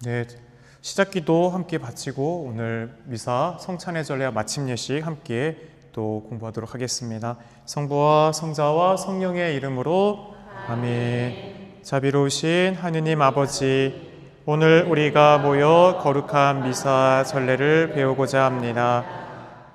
네, 시작기도 함께 바치고 오늘 미사 성찬의 전례와 마침 예식 함께 또 공부하도록 하겠습니다. 성부와 성자와 성령의 이름으로 아멘. 자비로우신 하느님 아버지, 오늘 우리가 모여 거룩한 미사 전례를 배우고자 합니다.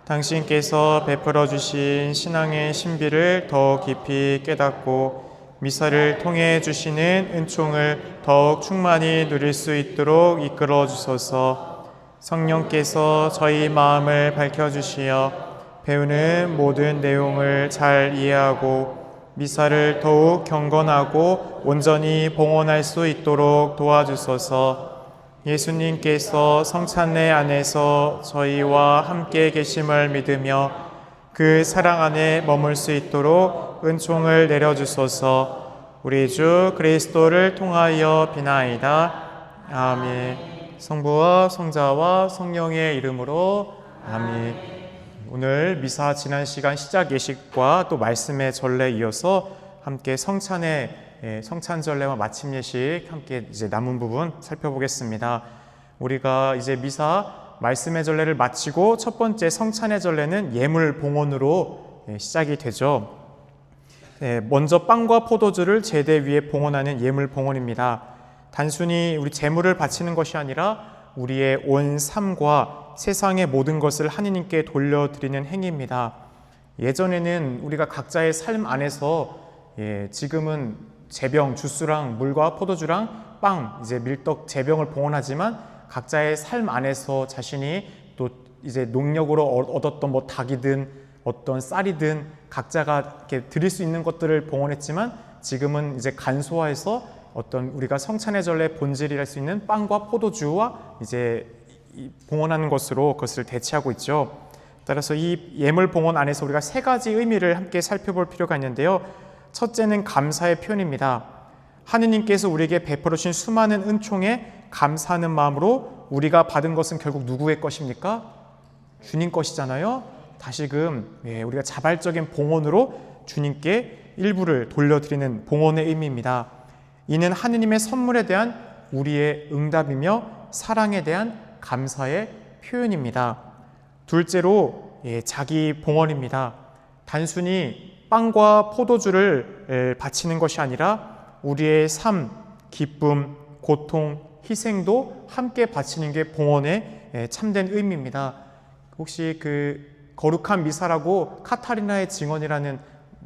당신께서 베풀어 주신 신앙의 신비를 더 깊이 깨닫고 미사를 통해 주시는 은총을 더욱 충만히 누릴 수 있도록 이끌어 주소서. 성령께서 저희 마음을 밝혀주시어 배우는 모든 내용을 잘 이해하고 미사를 더욱 경건하고 온전히 봉헌할 수 있도록 도와주소서. 예수님께서 성찬례 안에서 저희와 함께 계심을 믿으며 그 사랑 안에 머물 수 있도록 은총을 내려주소서. 우리 주 그리스도를 통하여 비나이다. 아멘. 성부와 성자와 성령의 이름으로 아멘. 오늘 미사 지난 시간 시작 예식과 또 말씀의 전례에 이어서 함께 성찬 전례와 마침 예식 함께 이제 남은 부분 살펴보겠습니다. 우리가 이제 미사 말씀의 전례를 마치고 첫 번째 성찬의 전례는 예물 봉헌으로 시작이 되죠. 먼저 빵과 포도주를 제대 위에 봉헌하는 예물 봉헌입니다. 단순히 우리 제물을 바치는 것이 아니라 우리의 온 삶과 세상의 모든 것을 하느님께 돌려드리는 행위입니다. 예전에는 우리가 각자의 삶 안에서 지금은 제병, 주스랑 물과 포도주랑 빵, 이제 밀떡, 제병을 봉헌하지만 각자의 삶 안에서 자신이 또 이제 농력으로 얻었던 뭐 닭이든 어떤 쌀이든 각자가 이렇게 드릴 수 있는 것들을 봉헌했지만 지금은 이제 간소화해서 어떤 우리가 성찬의 전례의 본질이랄 수 있는 빵과 포도주와 이제 봉헌하는 것으로 그것을 대체하고 있죠. 따라서 이 예물 봉헌 안에서 우리가 세 가지 의미를 함께 살펴볼 필요가 있는데요. 첫째는 감사의 표현입니다. 하느님께서 우리에게 베풀어 주신 수많은 은총에 감사하는 마음으로 우리가 받은 것은 결국 누구의 것입니까? 주님 것이잖아요. 다시금 우리가 자발적인 봉헌으로 주님께 일부를 돌려드리는 봉헌의 의미입니다. 이는 하느님의 선물에 대한 우리의 응답이며 사랑에 대한 감사의 표현입니다. 둘째로 자기 봉헌입니다. 단순히 빵과 포도주를 바치는 것이 아니라 우리의 삶, 기쁨, 고통, 희생도 함께 바치는 게 봉헌의 참된 의미입니다. 혹시 그 거룩한 미사라고 카타리나의 증언이라는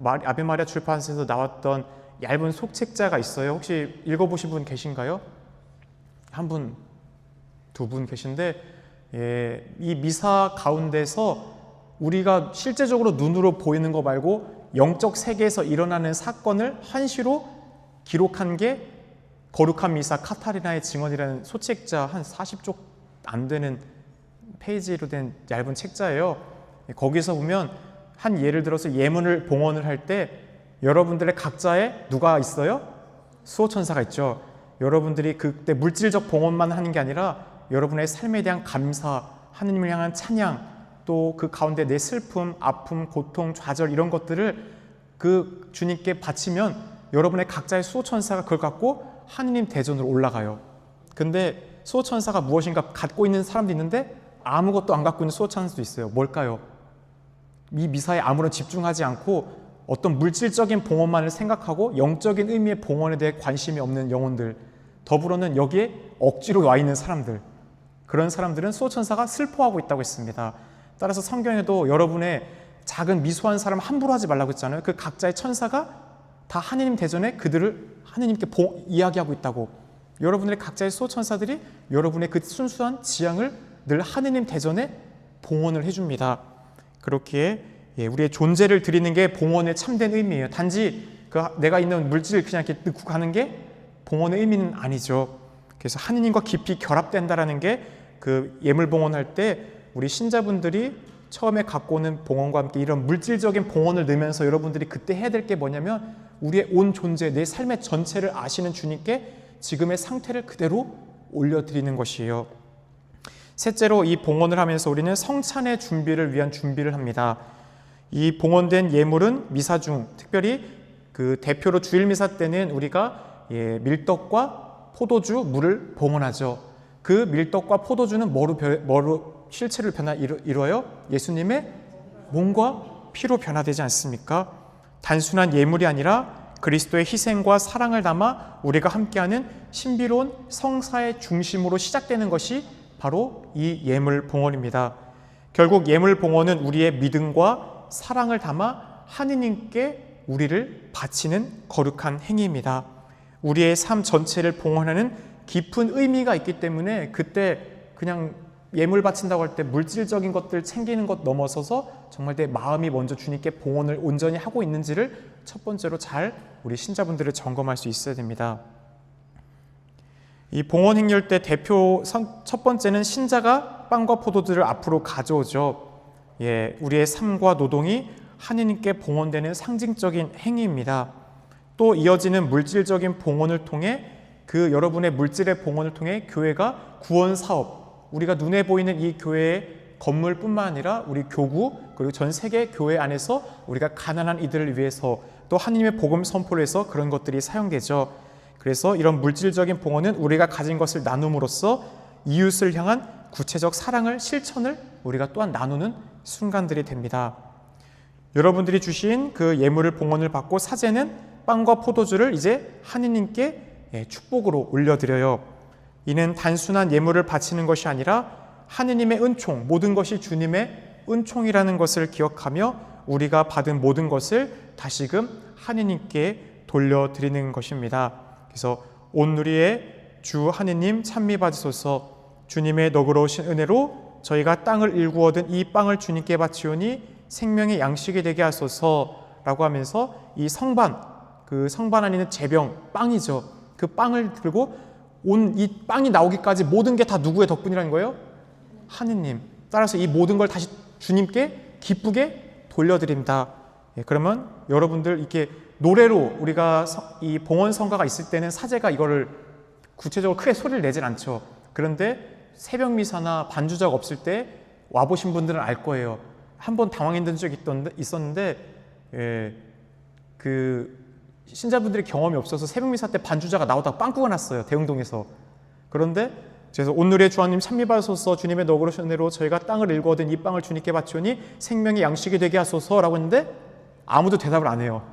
아베마리아 출판사에서 나왔던 얇은 속책자가 있어요. 혹시 읽어보신 분 계신가요? 한 분, 두 분 계신데 이 미사 가운데서 우리가 실제적으로 눈으로 보이는 거 말고 영적 세계에서 일어나는 사건을 한시로 기록한 게 거룩한 미사 카타리나의 증언이라는 소책자 한 40쪽 안 되는 페이지로 된 얇은 책자예요. 거기서 보면 한 예를 들어서 예물을 봉헌을 할 때 여러분들의 각자의 누가 있어요? 수호천사가 있죠. 여러분들이 그때 물질적 봉헌만 하는 게 아니라 여러분의 삶에 대한 감사, 하느님을 향한 찬양, 또 그 가운데 내 슬픔, 아픔, 고통, 좌절 이런 것들을 그 주님께 바치면 여러분의 각자의 수호천사가 그걸 갖고 하느님 대전으로 올라가요. 근데 수호천사가 무엇인가 갖고 있는 사람도 있는데 아무것도 안 갖고 있는 수호천사도 있어요. 뭘까요? 이 미사에 아무런 집중하지 않고 어떤 물질적인 봉헌만을 생각하고 영적인 의미의 봉헌에 대해 관심이 없는 영혼들, 더불어는 여기에 억지로 와 있는 사람들, 그런 사람들은 수호천사가 슬퍼하고 있다고 했습니다. 따라서 성경에도 여러분의 작은 미소한 사람 함부로 하지 말라고 했잖아요. 그 각자의 천사가 다 하느님 대전에 그들을 하느님께 이야기하고 있다고. 여러분들의 각자의 수호천사들이 여러분의 그 순수한 지향을 늘 하느님 대전에 봉헌을 해줍니다. 그렇기에 우리의 존재를 드리는 게 봉헌의 참된 의미예요. 단지 내가 있는 물질을 그냥 이렇게 넣고 가는 게 봉헌의 의미는 아니죠. 그래서 하느님과 깊이 결합된다라는 게 그 예물 봉헌할 때 우리 신자분들이 처음에 갖고 오는 봉헌과 함께 이런 물질적인 봉헌을 넣으면서 여러분들이 그때 해야 될 게 뭐냐면 우리의 온 존재, 내 삶의 전체를 아시는 주님께 지금의 상태를 그대로 올려드리는 것이에요. 셋째로 이 봉헌을 하면서 우리는 성찬의 준비를 위한 준비를 합니다. 이 봉헌된 예물은 미사 중 특별히 그 대표로 주일 미사 때는 우리가 밀떡과 포도주, 물을 봉헌하죠. 그 밀떡과 포도주는 뭐로 실체를 이루어요? 예수님의 몸과 피로 변화되지 않습니까? 단순한 예물이 아니라 그리스도의 희생과 사랑을 담아 우리가 함께하는 신비로운 성사의 중심으로 시작되는 것이 바로 이 예물 봉헌입니다. 결국 예물 봉헌은 우리의 믿음과 사랑을 담아 하느님께 우리를 바치는 거룩한 행위입니다. 우리의 삶 전체를 봉헌하는 깊은 의미가 있기 때문에 그때 그냥 예물 바친다고 할 때 물질적인 것들 챙기는 것 넘어서서 정말 내 마음이 먼저 주님께 봉헌을 온전히 하고 있는지를 첫 번째로 잘 우리 신자분들을 점검할 수 있어야 됩니다. 이 봉헌 행렬 때 대표 첫 번째는 신자가 빵과 포도주를 앞으로 가져오죠. 우리의 삶과 노동이 하느님께 봉헌되는 상징적인 행위입니다. 또 이어지는 물질적인 봉헌을 통해 그 여러분의 물질의 봉헌을 통해 교회가 구원 사업, 우리가 눈에 보이는 이 교회의 건물뿐만 아니라 우리 교구 그리고 전 세계 교회 안에서 우리가 가난한 이들을 위해서 또 하나님의 복음 선포를 해서 그런 것들이 사용되죠. 그래서 이런 물질적인 봉헌은 우리가 가진 것을 나눔으로써 이웃을 향한 구체적 사랑을 실천을 우리가 또한 나누는 순간들이 됩니다. 여러분들이 주신 그 예물을 봉헌을 받고 사제는 빵과 포도주를 이제 하느님께 축복으로 올려드려요. 이는 단순한 예물을 바치는 것이 아니라 하느님의 은총, 모든 것이 주님의 은총이라는 것을 기억하며 우리가 받은 모든 것을 다시금 하느님께 돌려드리는 것입니다. 그래서 온누리의 주 하느님 찬미 받으소서. 주님의 너그러우신 은혜로 저희가 땅을 일구 얻은 이 빵을 주님께 바치오니 생명의 양식이 되게 하소서라고 하면서 이 성반, 그 성반 안에는 제병, 빵이죠. 그 빵을 들고 온 이 빵이 나오기까지 모든 게 다 누구의 덕분이라는 거예요? 하느님. 따라서 이 모든 걸 다시 주님께 기쁘게 돌려드립니다. 그러면 여러분들 이렇게 노래로 우리가 이 봉헌 성가가 있을 때는 사제가 이거를 구체적으로 크게 소리를 내진 않죠. 그런데 새벽 미사나 반주자가 없을 때 와보신 분들은 알 거예요. 한번 당황했던 적이 있었는데 그 신자분들이 경험이 없어서 새벽 미사 때 반주자가 나오다가 빵꾸가 났어요. 대흥동에서. 그런데 그래서 온누리의 주 하나님 찬미 받으소서. 주님의 너그러우신 은혜로 저희가 땅을 일구 얻은 이 빵을 주님께 바치오니 생명의 양식이 되게 하소서라고 했는데 아무도 대답을 안 해요.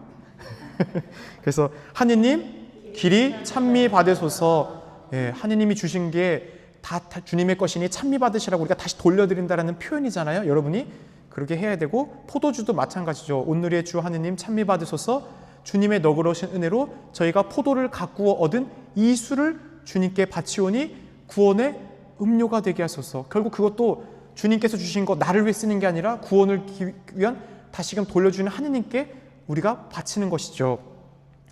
그래서 하느님 길이 찬미 받으소서. 하느님이 주신 게 다 주님의 것이니 찬미 받으시라고 우리가 다시 돌려드린다라는 표현이잖아요. 여러분이 그렇게 해야 되고 포도주도 마찬가지죠. 온누리의 주 하느님 찬미 받으소서. 주님의 너그러우신 은혜로 저희가 포도를 가꾸어 얻은 이 술을 주님께 바치오니 구원의 음료가 되게 하소서. 결국 그것도 주님께서 주신 것 나를 위해 쓰는 게 아니라 구원을 위한 다시금 돌려주는 하느님께 우리가 바치는 것이죠.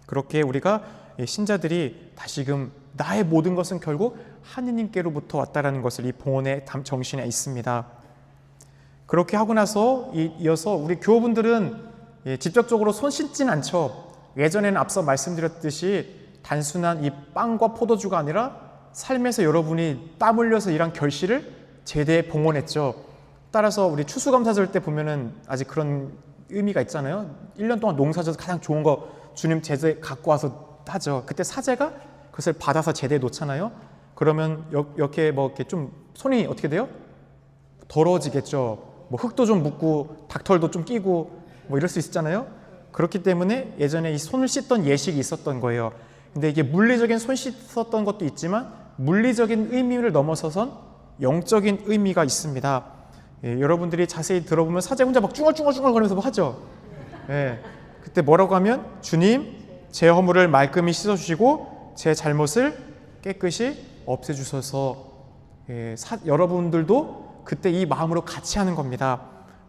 그렇게 우리가 신자들이 다시금 나의 모든 것은 결국 하느님께로부터 왔다라는 것을 이 봉헌의 정신에 있습니다. 그렇게 하고 나서 이어서 우리 교우분들은 직접적으로 손 씻진 않죠. 예전에는 앞서 말씀드렸듯이 단순한 이 빵과 포도주가 아니라 삶에서 여러분이 땀 흘려서 일한 결실을 제대에 봉헌했죠. 따라서 우리 추수감사절 때 보면은 아직 그런 의미가 있잖아요. 1년 동안 농사져서 가장 좋은 거 주님 제대에 갖고 와서 하죠. 그때 사제가 그것을 받아서 제대에 놓잖아요. 그러면 이렇게 뭐 이렇게 좀 손이 어떻게 돼요? 더러워지겠죠. 뭐 흙도 좀 묻고 닭털도 좀 끼고 뭐 이럴 수 있잖아요. 그렇기 때문에 예전에 이 손을 씻던 예식이 있었던 거예요. 근데 이게 물리적인 손 씻었던 것도 있지만 물리적인 의미를 넘어서선 영적인 의미가 있습니다. 여러분들이 자세히 들어보면 사제 혼자 막 쭈글쭈글 거리면서 뭐 하죠. 그때 뭐라고 하면 주님 제 허물을 말끔히 씻어주시고 제 잘못을 깨끗이 없애주셔서 여러분들도 그때 이 마음으로 같이 하는 겁니다.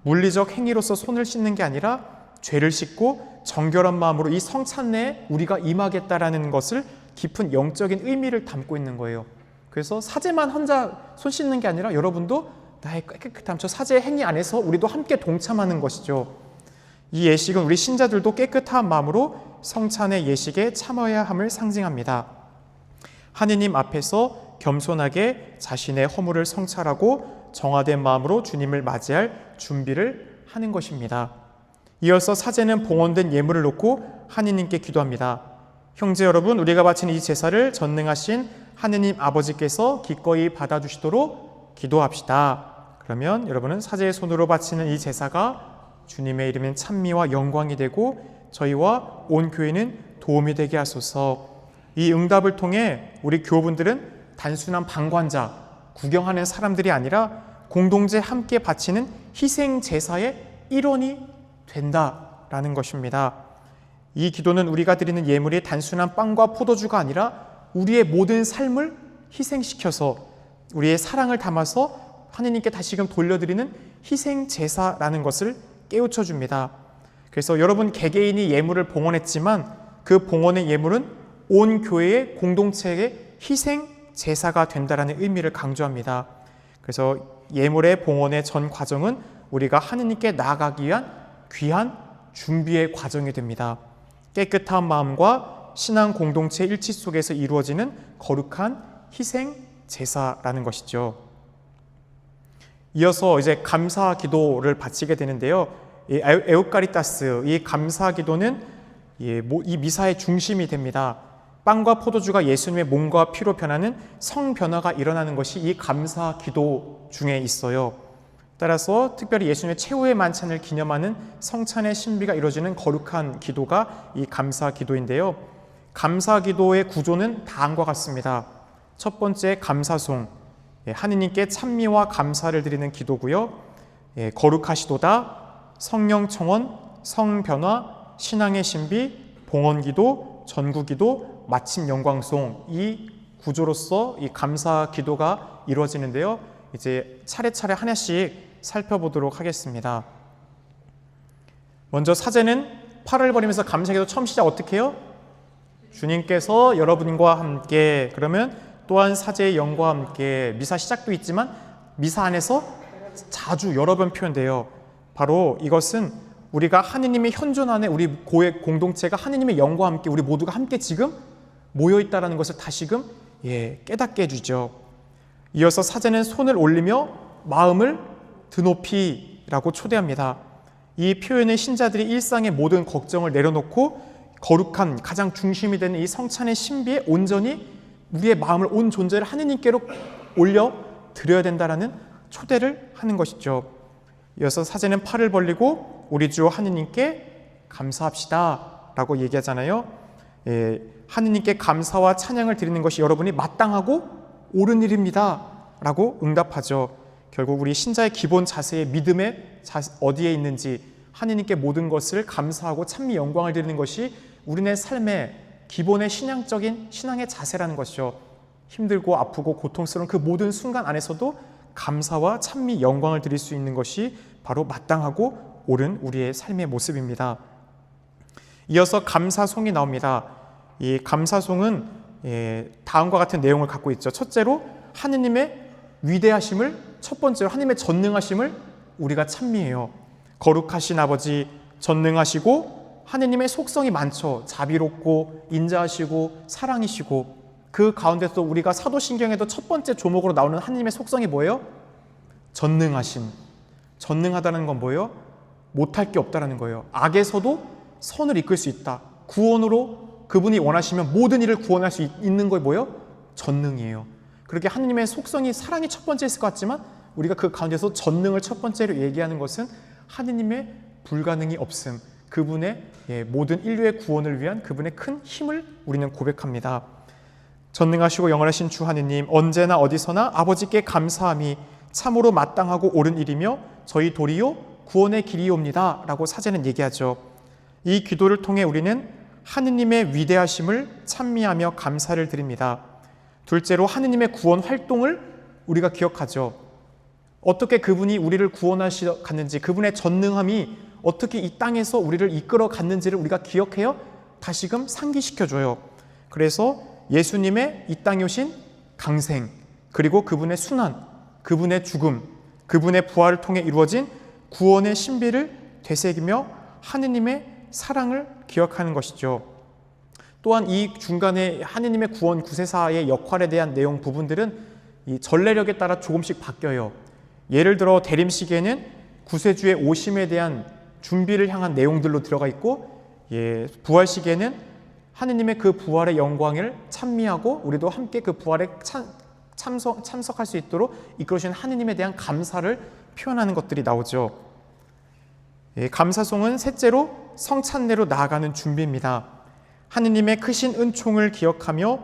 물리적 행위로서 손을 씻는 게 아니라 죄를 씻고 정결한 마음으로 이 성찬내에 우리가 임하겠다라는 것을 깊은 영적인 의미를 담고 있는 거예요. 그래서 사제만 혼자 손 씻는 게 아니라 여러분도 나의 깨끗함, 저 사제의 행위 안에서 우리도 함께 동참하는 것이죠. 이 예식은 우리 신자들도 깨끗한 마음으로 성찬의 예식에 참여해야 함을 상징합니다. 하느님 앞에서 겸손하게 자신의 허물을 성찰하고 정화된 마음으로 주님을 맞이할 준비를 하는 것입니다. 이어서 사제는 봉헌된 예물을 놓고 하느님께 기도합니다. 형제 여러분, 우리가 바치는 이 제사를 전능하신 하느님 아버지께서 기꺼이 받아주시도록 기도합시다. 그러면 여러분은 사제의 손으로 바치는 이 제사가 주님의 이름엔 찬미와 영광이 되고 저희와 온 교회는 도움이 되게 하소서. 이 응답을 통해 우리 교우분들은 단순한 방관자, 구경하는 사람들이 아니라 공동체 함께 바치는 희생 제사의 일원이 된다라는 것입니다. 이 기도는 우리가 드리는 예물이 단순한 빵과 포도주가 아니라 우리의 모든 삶을 희생시켜서 우리의 사랑을 담아서 하느님께 다시금 돌려드리는 희생 제사라는 것을 깨우쳐 줍니다. 그래서 여러분 개개인이 예물을 봉헌했지만 그 봉헌의 예물은 온 교회의 공동체의 희생 제사가 된다라는 의미를 강조합니다. 그래서 예물의 봉헌의 전 과정은 우리가 하느님께 나아가기 위한 귀한 준비의 과정이 됩니다. 깨끗한 마음과 신앙 공동체 일치 속에서 이루어지는 거룩한 희생 제사라는 것이죠. 이어서 이제 감사 기도를 바치게 되는데요. 이 에우카리타스, 이 감사 기도는 이 미사의 중심이 됩니다. 빵과 포도주가 예수님의 몸과 피로 변하는 성변화가 일어나는 것이 이 감사 기도 중에 있어요. 따라서 특별히 예수님의 최후의 만찬을 기념하는 성찬의 신비가 이루어지는 거룩한 기도가 이 감사 기도인데요. 감사 기도의 구조는 다음과 같습니다. 첫 번째 감사송, 하느님께 찬미와 감사를 드리는 기도고요. 거룩하시도다, 성령 청원, 성변화, 신앙의 신비, 봉헌기도, 전구기도, 마침 영광송, 이 구조로서 이 감사 기도가 이루어지는데요. 이제 차례차례 하나씩 살펴보도록 하겠습니다. 먼저 사제는 팔을 벌이면서 감사기도 처음 시작 어떻게 해요? 주님께서 여러분과 함께, 그러면 또한 사제의 영과 함께, 미사 시작도 있지만 미사 안에서 자주 여러 번 표현돼요. 바로 이것은 우리가 하느님의 현존 안에 우리 고액 공동체가 하느님의 영과 함께 우리 모두가 함께 지금 모여있다는 것을 다시금 깨닫게 해주죠. 이어서 사제는 손을 올리며 마음을 드높이라고 초대합니다. 이 표현은 신자들이 일상의 모든 걱정을 내려놓고 거룩한 가장 중심이 되는 이 성찬의 신비에 온전히 우리의 마음을 온 존재를 하느님께로 올려 드려야 된다라는 초대를 하는 것이죠. 이어서 사제는 팔을 벌리고 우리 주 하느님께 감사합시다 라고 얘기하잖아요. 하느님께 감사와 찬양을 드리는 것이 여러분이 마땅하고 옳은 일입니다 라고 응답하죠. 결국 우리 신자의 기본 자세의 믿음의 어디에 있는지 하느님께 모든 것을 감사하고 찬미 영광을 드리는 것이 우리네 삶의 기본의 신앙적인 신앙의 자세라는 것이죠. 힘들고 아프고 고통스러운 그 모든 순간 안에서도 감사와 찬미 영광을 드릴 수 있는 것이 바로 마땅하고 옳은 우리의 삶의 모습입니다. 이어서 감사송이 나옵니다. 이 감사송은 다음과 같은 내용을 갖고 있죠. 첫째로 하느님의 위대하심을, 첫 번째로 하느님의 전능하심을 우리가 찬미해요. 거룩하신 아버지, 전능하시고 하느님의 속성이 많죠. 자비롭고 인자하시고 사랑이시고, 그 가운데서 우리가 사도신경에도 첫 번째 조목으로 나오는 하느님의 속성이 뭐예요? 전능하심. 전능하다는 건 뭐예요? 못할 게 없다는 거예요. 악에서도 선을 이끌 수 있다. 구원으로 그분이 원하시면 모든 일을 구원할 수 있는 거 뭐예요? 전능이에요. 그렇게 하느님의 속성이 사랑이 첫 번째 있을 것 같지만 우리가 그 가운데서 전능을 첫 번째로 얘기하는 것은 하느님의 불가능이 없음, 그분의 모든 인류의 구원을 위한 그분의 큰 힘을 우리는 고백합니다. 전능하시고 영원하신 주 하느님, 언제나 어디서나 아버지께 감사함이 참으로 마땅하고 옳은 일이며 저희 도리요 구원의 길이옵니다 라고 사제는 얘기하죠. 이 기도를 통해 우리는 하느님의 위대하심을 찬미하며 감사를 드립니다. 둘째로 하느님의 구원 활동을 우리가 기억하죠. 어떻게 그분이 우리를 구원하시러 갔는지, 그분의 전능함이 어떻게 이 땅에서 우리를 이끌어 갔는지를 우리가 기억해요. 다시금 상기시켜줘요. 그래서 예수님의 이 땅에 오신 강생, 그리고 그분의 순환, 그분의 죽음, 그분의 부활을 통해 이루어진 구원의 신비를 되새기며 하느님의 사랑을 기억하는 것이죠. 또한 이 중간에 하느님의 구원 구세사의 역할에 대한 내용 부분들은 이 전례력에 따라 조금씩 바뀌어요. 예를 들어 대림시기에는 구세주의 오심에 대한 준비를 향한 내용들로 들어가 있고, 부활시기에는 하느님의 그 부활의 영광을 찬미하고 우리도 함께 그 부활에 참석할 수 있도록 이끌어주신 하느님에 대한 감사를 표현하는 것들이 나오죠. 감사송은 셋째로 성찬례로 나아가는 준비입니다. 하느님의 크신 은총을 기억하며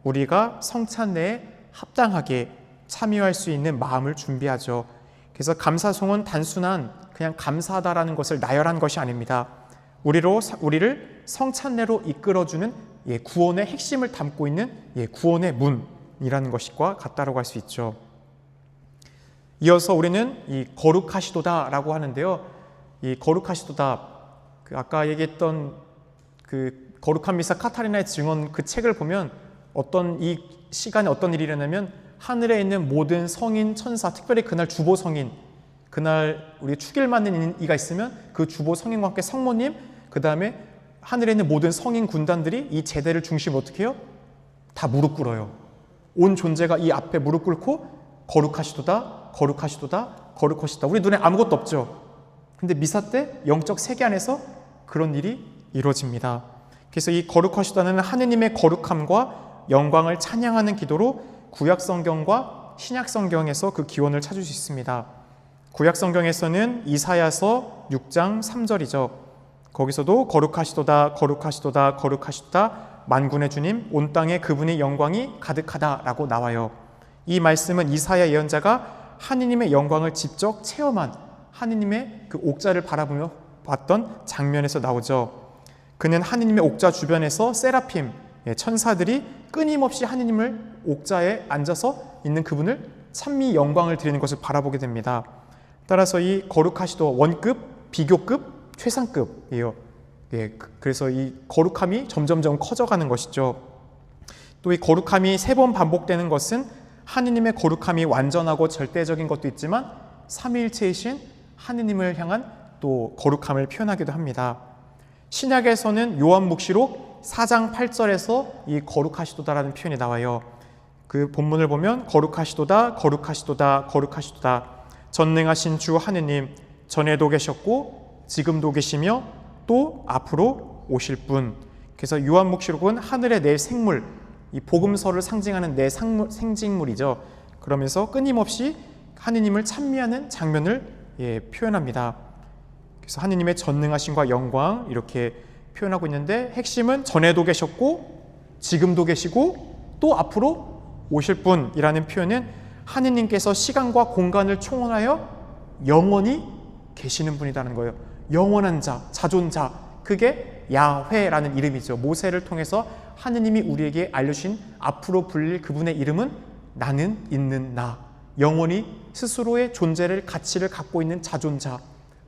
우리가 성찬례에 합당하게 참여할 수 있는 마음을 준비하죠. 그래서 감사송은 단순한 그냥 감사하다라는 것을 나열한 것이 아닙니다. 우리를 성찬례로 이끌어주는 구원의 핵심을 담고 있는 구원의 문이라는 것과 같다라고 할 수 있죠. 이어서 우리는 이 거룩하시도다라고 하는데요. 이 거룩하시도다, 아까 얘기했던 그 거룩한 미사 카타리나의 증언 그 책을 보면 이 시간에 어떤 일이 일어나면 하늘에 있는 모든 성인 천사, 특별히 그날 주보 성인, 그날 우리 축일 맞는 이가 있으면 그 주보 성인과 함께 성모님, 그 다음에 하늘에 있는 모든 성인 군단들이 이 제대를 중심으로 어떻게 해요? 다 무릎 꿇어요. 온 존재가 이 앞에 무릎 꿇고 거룩하시도다, 거룩하시도다, 거룩하시다. 우리 눈에 아무것도 없죠. 근데 미사 때 영적 세계 안에서 그런 일이 이루어집니다. 그래서 이 거룩하시다는 하느님의 거룩함과 영광을 찬양하는 기도로 구약 성경과 신약 성경에서 그 기원을 찾을 수 있습니다. 구약 성경에서는 이사야서 6장 3절이죠. 거기서도 거룩하시도다, 거룩하시도다, 거룩하시도다, 만군의 주님, 온 땅에 그분의 영광이 가득하다라고 나와요. 이 말씀은 이사야 예언자가 하느님의 영광을 직접 체험한 하느님의 그 옥자를 바라보며 봤던 장면에서 나오죠. 그는 하느님의 옥자 주변에서 세라핌, 천사들이 끊임없이 하느님을 옥자에 앉아서 있는 그분을 찬미 영광을 드리는 것을 바라보게 됩니다. 따라서 이 거룩하시도 원급, 비교급, 최상급이에요. 그래서 이 거룩함이 점점점 커져가는 것이죠. 또 이 거룩함이 3번 반복되는 것은 하느님의 거룩함이 완전하고 절대적인 것도 있지만 삼위일체이신 하느님을 향한 또 거룩함을 표현하기도 합니다. 신약에서는 요한묵시록 4장 8절에서 이 거룩하시도다라는 표현이 나와요. 그 본문을 보면 거룩하시도다, 거룩하시도다, 거룩하시도다. 전능하신 주 하느님, 전에도 계셨고 지금도 계시며 또 앞으로 오실 분. 그래서 요한묵시록은 하늘의 네 생물, 이 복음서를 상징하는 네 생징물이죠. 그러면서 끊임없이 하느님을 찬미하는 장면을 표현합니다. 그래서 하느님의 전능하심과 영광 이렇게 표현하고 있는데 핵심은 전에도 계셨고 지금도 계시고 또 앞으로 오실 분이라는 표현은 하느님께서 시간과 공간을 총원하여 영원히 계시는 분이라는 거예요. 영원한 자, 자존자, 그게 야훼라는 이름이죠. 모세를 통해서 하느님이 우리에게 알려주신 앞으로 불릴 그분의 이름은 나는 있는 나, 영원히 스스로의 존재를 가치를 갖고 있는 자존자.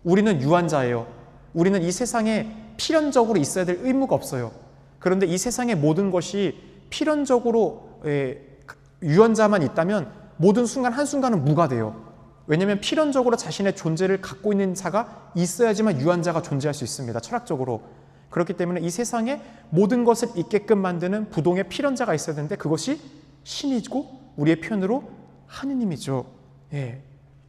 우리는 유한자예요. 우리는 이 세상에 필연적으로 있어야 될 의무가 없어요. 그런데 이 세상의 모든 것이 필연적으로 유한자만 있다면 모든 순간 한순간은 무가 돼요. 왜냐하면 필연적으로 자신의 존재를 갖고 있는 자가 있어야지만 유한자가 존재할 수 있습니다. 철학적으로. 그렇기 때문에 이 세상에 모든 것을 있게끔 만드는 부동의 필연자가 있어야 되는데 그것이 신이고 우리의 표현으로 하느님이죠.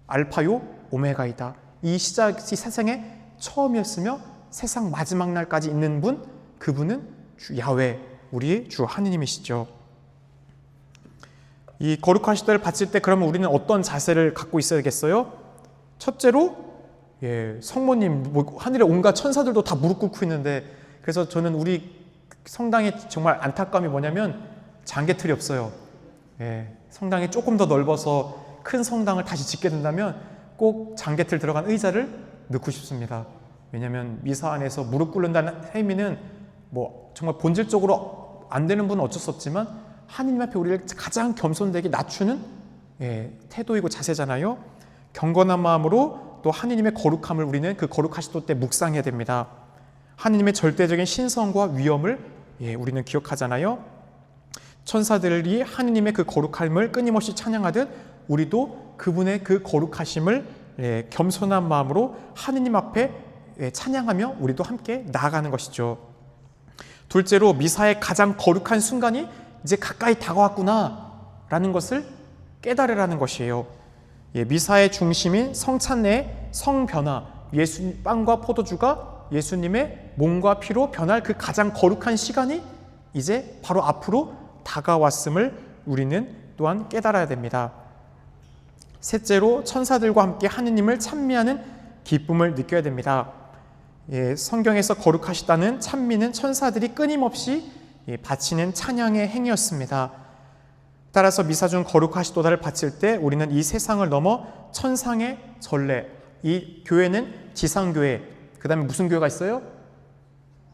알파요 오메가이다. 이 시작이 세상의 처음이었으며 세상 마지막 날까지 있는 분, 그분은 주 야훼, 우리의 주 하느님이시죠. 이 거룩하시도를 바칠 때 그러면 우리는 어떤 자세를 갖고 있어야겠어요? 첫째로 성모님, 하늘의 온갖 천사들도 다 무릎 꿇고 있는데, 그래서 저는 우리 성당에 정말 안타까움이 뭐냐면 장개틀이 없어요. 성당이 조금 더 넓어서 큰 성당을 다시 짓게 된다면 꼭 장개틀 들어간 의자를 넣고 싶습니다. 왜냐하면 미사 안에서 무릎 꿇는다는 의미는 뭐 정말 본질적으로 안 되는 분은 어쩔 수 없지만 하느님 앞에 우리를 가장 겸손되게 낮추는 태도이고 자세잖아요. 경건한 마음으로 또 하느님의 거룩함을 우리는 그 거룩하시도 때 묵상해야 됩니다. 하느님의 절대적인 신성과 위엄을 우리는 기억하잖아요. 천사들이 하느님의 그 거룩함을 끊임없이 찬양하듯 우리도 그분의 그 거룩하심을 겸손한 마음으로 하느님 앞에 찬양하며 우리도 함께 나아가는 것이죠. 둘째로 미사의 가장 거룩한 순간이 이제 가까이 다가왔구나 라는 것을 깨달으라는 것이에요. 미사의 중심인 성찬례의 성변화, 빵과 포도주가 예수님의 몸과 피로 변할 그 가장 거룩한 시간이 이제 바로 앞으로 다가왔음을 우리는 또한 깨달아야 됩니다. 셋째로 천사들과 함께 하느님을 찬미하는 기쁨을 느껴야 됩니다. 성경에서 거룩하시다는 찬미는 천사들이 끊임없이 바치는 찬양의 행위였습니다. 따라서 미사 중 거룩하시도다를 바칠 때 우리는 이 세상을 넘어 천상의 전례, 이 교회는 지상교회, 그 다음에 무슨 교회가 있어요?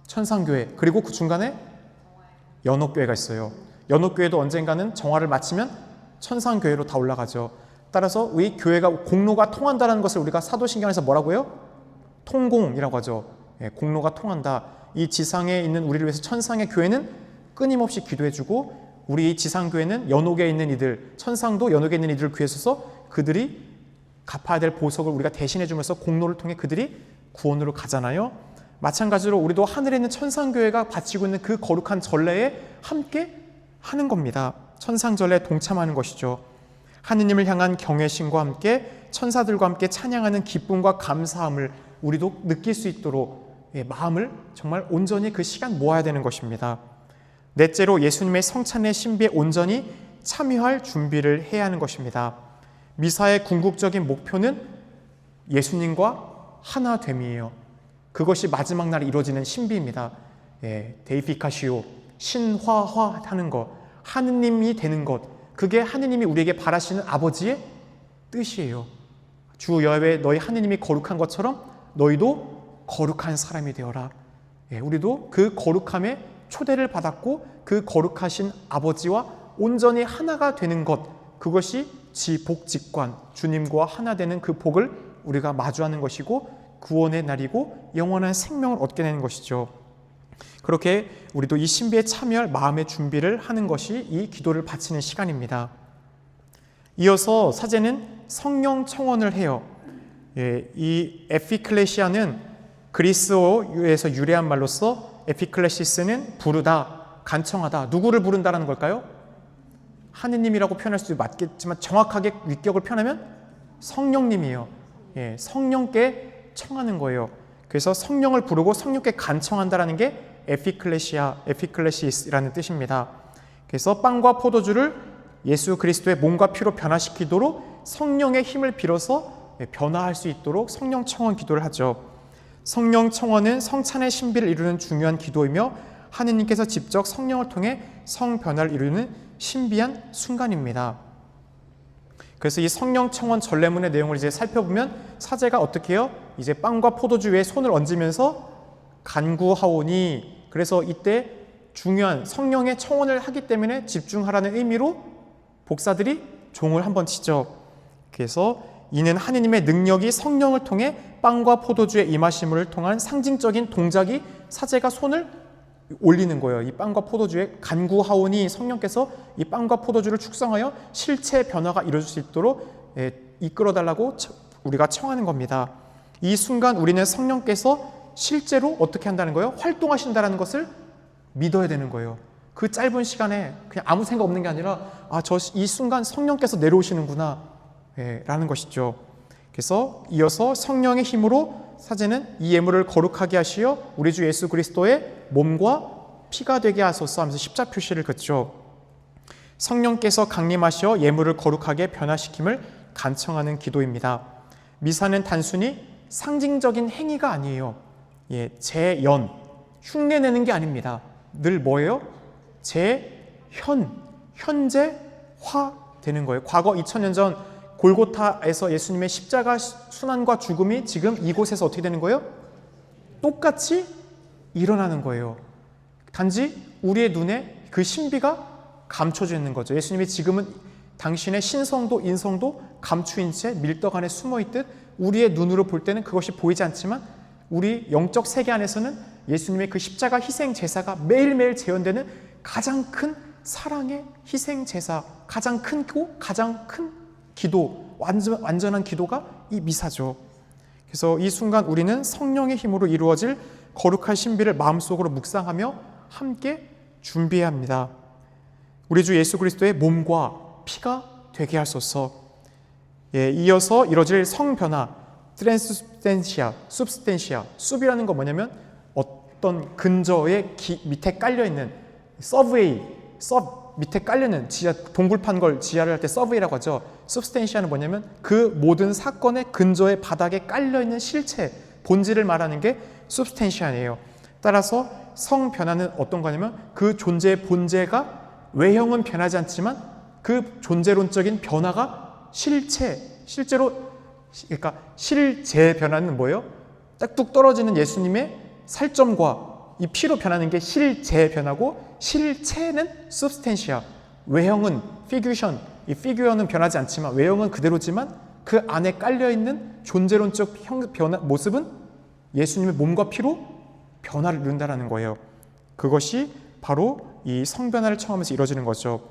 천상교회, 그리고 그 중간에 연옥교회가 있어요. 연옥교회도 언젠가는 정화를 마치면 천상교회로 다 올라가죠. 따라서 이 교회가 공로가 통한다는 것을 우리가 사도신경에서 뭐라고 해요? 통공이라고 하죠. 공로가 통한다. 이 지상에 있는 우리를 위해서 천상의 교회는 끊임없이 기도해주고, 우리 지상교회는 연옥에 있는 이들, 천상도 연옥에 있는 이들을 구해서 그들이 갚아야 될 보석을 우리가 대신해주면서 공로를 통해 그들이 구원으로 가잖아요. 마찬가지로 우리도 하늘에 있는 천상교회가 바치고 있는 그 거룩한 전례에 함께 하는 겁니다. 천상전례에 동참하는 것이죠. 하느님을 향한 경외심과 함께 천사들과 함께 찬양하는 기쁨과 감사함을 우리도 느낄 수 있도록 마음을 정말 온전히 그 시간 모아야 되는 것입니다. 넷째로 예수님의 성찬의 신비에 온전히 참여할 준비를 해야 하는 것입니다. 미사의 궁극적인 목표는 예수님과 하나됨이에요. 그것이 마지막 날에 이루어지는 신비입니다. 데이피카시오, 신화화하는 것, 하느님이 되는 것, 그게 하느님이 우리에게 바라시는 아버지의 뜻이에요. 주 여호와 너희 하느님이 거룩한 것처럼 너희도 거룩한 사람이 되어라. 우리도 그 거룩함에 초대를 받았고 그 거룩하신 아버지와 온전히 하나가 되는 것, 그것이 지복직관, 주님과 하나 되는 그 복을 우리가 마주하는 것이고 구원의 날이고 영원한 생명을 얻게 되는 것이죠. 그렇게 우리도 이 신비에 참여할 마음의 준비를 하는 것이 이 기도를 바치는 시간입니다. 이어서 사제는 성령 청원을 해요. 이 에피클레시아는 그리스어에서 유래한 말로서 에피클레시스는 부르다, 간청하다. 누구를 부른다라는 걸까요? 하느님이라고 표현할 수도 맞겠지만 정확하게 위격을 표현하면 성령님이에요. 성령께 청하는 거예요. 그래서 성령을 부르고 성령께 간청한다라는 게 에피클레시스라는 뜻입니다. 그래서 빵과 포도주를 예수 그리스도의 몸과 피로 변화시키도록 성령의 힘을 빌어서 변화할 수 있도록 성령 청원 기도를 하죠. 성령 청원은 성찬의 신비를 이루는 중요한 기도이며 하느님께서 직접 성령을 통해 성변화를 이루는 신비한 순간입니다. 그래서 이 성령 청원 전례문의 내용을 이제 살펴보면 사제가 어떻게 해요? 이제 빵과 포도주 위에 손을 얹으면서 간구하오니, 그래서 이때 중요한 성령의 청원을 하기 때문에 집중하라는 의미로 복사들이 종을 한번 치죠. 그래서 이는 하느님의 능력이 성령을 통해 빵과 포도주의 임하심을 통한 상징적인 동작이 사제가 손을 올리는 거예요. 이 빵과 포도주에 간구하오니, 성령께서 이 빵과 포도주를 축성하여 실체 변화가 이루어질 수 있도록 이끌어달라고 우리가 청하는 겁니다. 이 순간 우리는 성령께서 실제로 어떻게 한다는 거예요? 활동하신다는 것을 믿어야 되는 거예요. 그 짧은 시간에 그냥 아무 생각 없는 게 아니라 이 순간 성령께서 내려오시는구나 라는 것이죠. 그래서 이어서 성령의 힘으로 사제는 이 예물을 거룩하게 하시어 우리 주 예수 그리스도의 몸과 피가 되게 하소서 하면서 십자 표시를 긋죠. 성령께서 강림하시어 예물을 거룩하게 변화시킴을 간청하는 기도입니다. 미사는 단순히 상징적인 행위가 아니에요. 재연, 흉내내는 게 아닙니다. 늘 뭐예요? 현재화 되는 거예요. 과거 2000년 전 골고타에서 예수님의 십자가 순환과 죽음이 지금 이곳에서 어떻게 되는 거예요? 똑같이 일어나는 거예요. 단지 우리의 눈에 그 신비가 감춰져 있는 거죠. 예수님이 지금은 당신의 신성도 인성도 감추인 채 밀떡 안에 숨어있듯 우리의 눈으로 볼 때는 그것이 보이지 않지만 우리 영적 세계 안에서는 예수님의 그 십자가 희생 제사가 매일매일 재현되는 가장 큰 사랑의 희생 제사, 가장 큰 기도, 완전한 기도가 이 미사죠. 그래서 이 순간 우리는 성령의 힘으로 이루어질 거룩한 신비를 마음속으로 묵상하며 함께 준비해야 합니다. 우리 주 예수 그리스도의 몸과 피가 되게 하소서. 이어서 이루어질 성변화, 트랜스스텐시아, 숲스텐시아, 숲이라는 건 뭐냐면 어떤 근저의 밑에 깔려있는 서브웨이, 밑에 깔려있는 지하, 동굴판 걸 지하를 할 때 서브웨이라고 하죠. substantia는 뭐냐면 그 모든 사건의 근저에 바닥에 깔려있는 실체, 본질을 말하는 게 substantia예요. 따라서 성 변화는 어떤 거냐면 그 존재의 본질가 외형은 변하지 않지만 그 존재론적인 변화가 실제로, 그러니까 실제 변화는 뭐예요? 딱 떨어지는 예수님의 살점과 이 피로 변하는 게 실제 변화고, 실체는 substantia, 외형은 figuration, 이 figure는 변하지 않지만 외형은 그대로지만 그 안에 깔려있는 존재론적 모습은 예수님의 몸과 피로 변화를 이룬다는 거예요. 그것이 바로 이 성변화를 청하면서 이루어지는 거죠.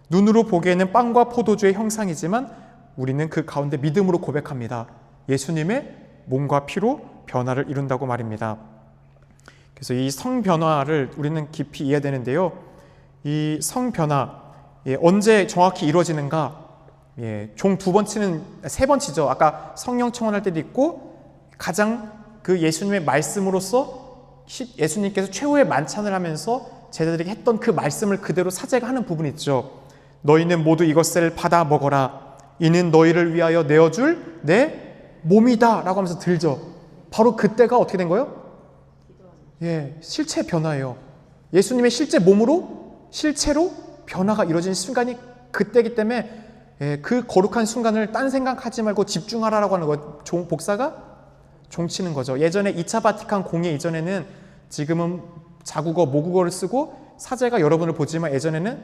눈으로 보기에는 빵과 포도주의 형상이지만 우리는 그 가운데 믿음으로 고백합니다. 예수님의 몸과 피로 변화를 이룬다고 말입니다. 그래서 이 성변화를 우리는 깊이 이해되는데요. 이 성변화, 언제 정확히 이루어지는가? 종 2번 치는 3번 치죠. 아까 성령 청원할 때도 있고, 가장 그 예수님의 말씀으로서 예수님께서 최후의 만찬을 하면서 제자들에게 했던 그 말씀을 그대로 사제가 하는 부분이 있죠. 너희는 모두 이것을 받아 먹어라. 이는 너희를 위하여 내어줄 내 몸이다 라고 하면서 들죠. 바로 그때가 어떻게 된 거예요? 실체 변화예요. 예수님의 실제 몸으로, 실체로 변화가 이루어진 순간이 그때이기 때문에 그 거룩한 순간을 딴 생각하지 말고 집중하라고 하는 거, 복사가 종치는 거죠. 예전에 2차 바티칸 공회 이전에는, 지금은 자국어, 모국어를 쓰고 사제가 여러분을 보지만 예전에는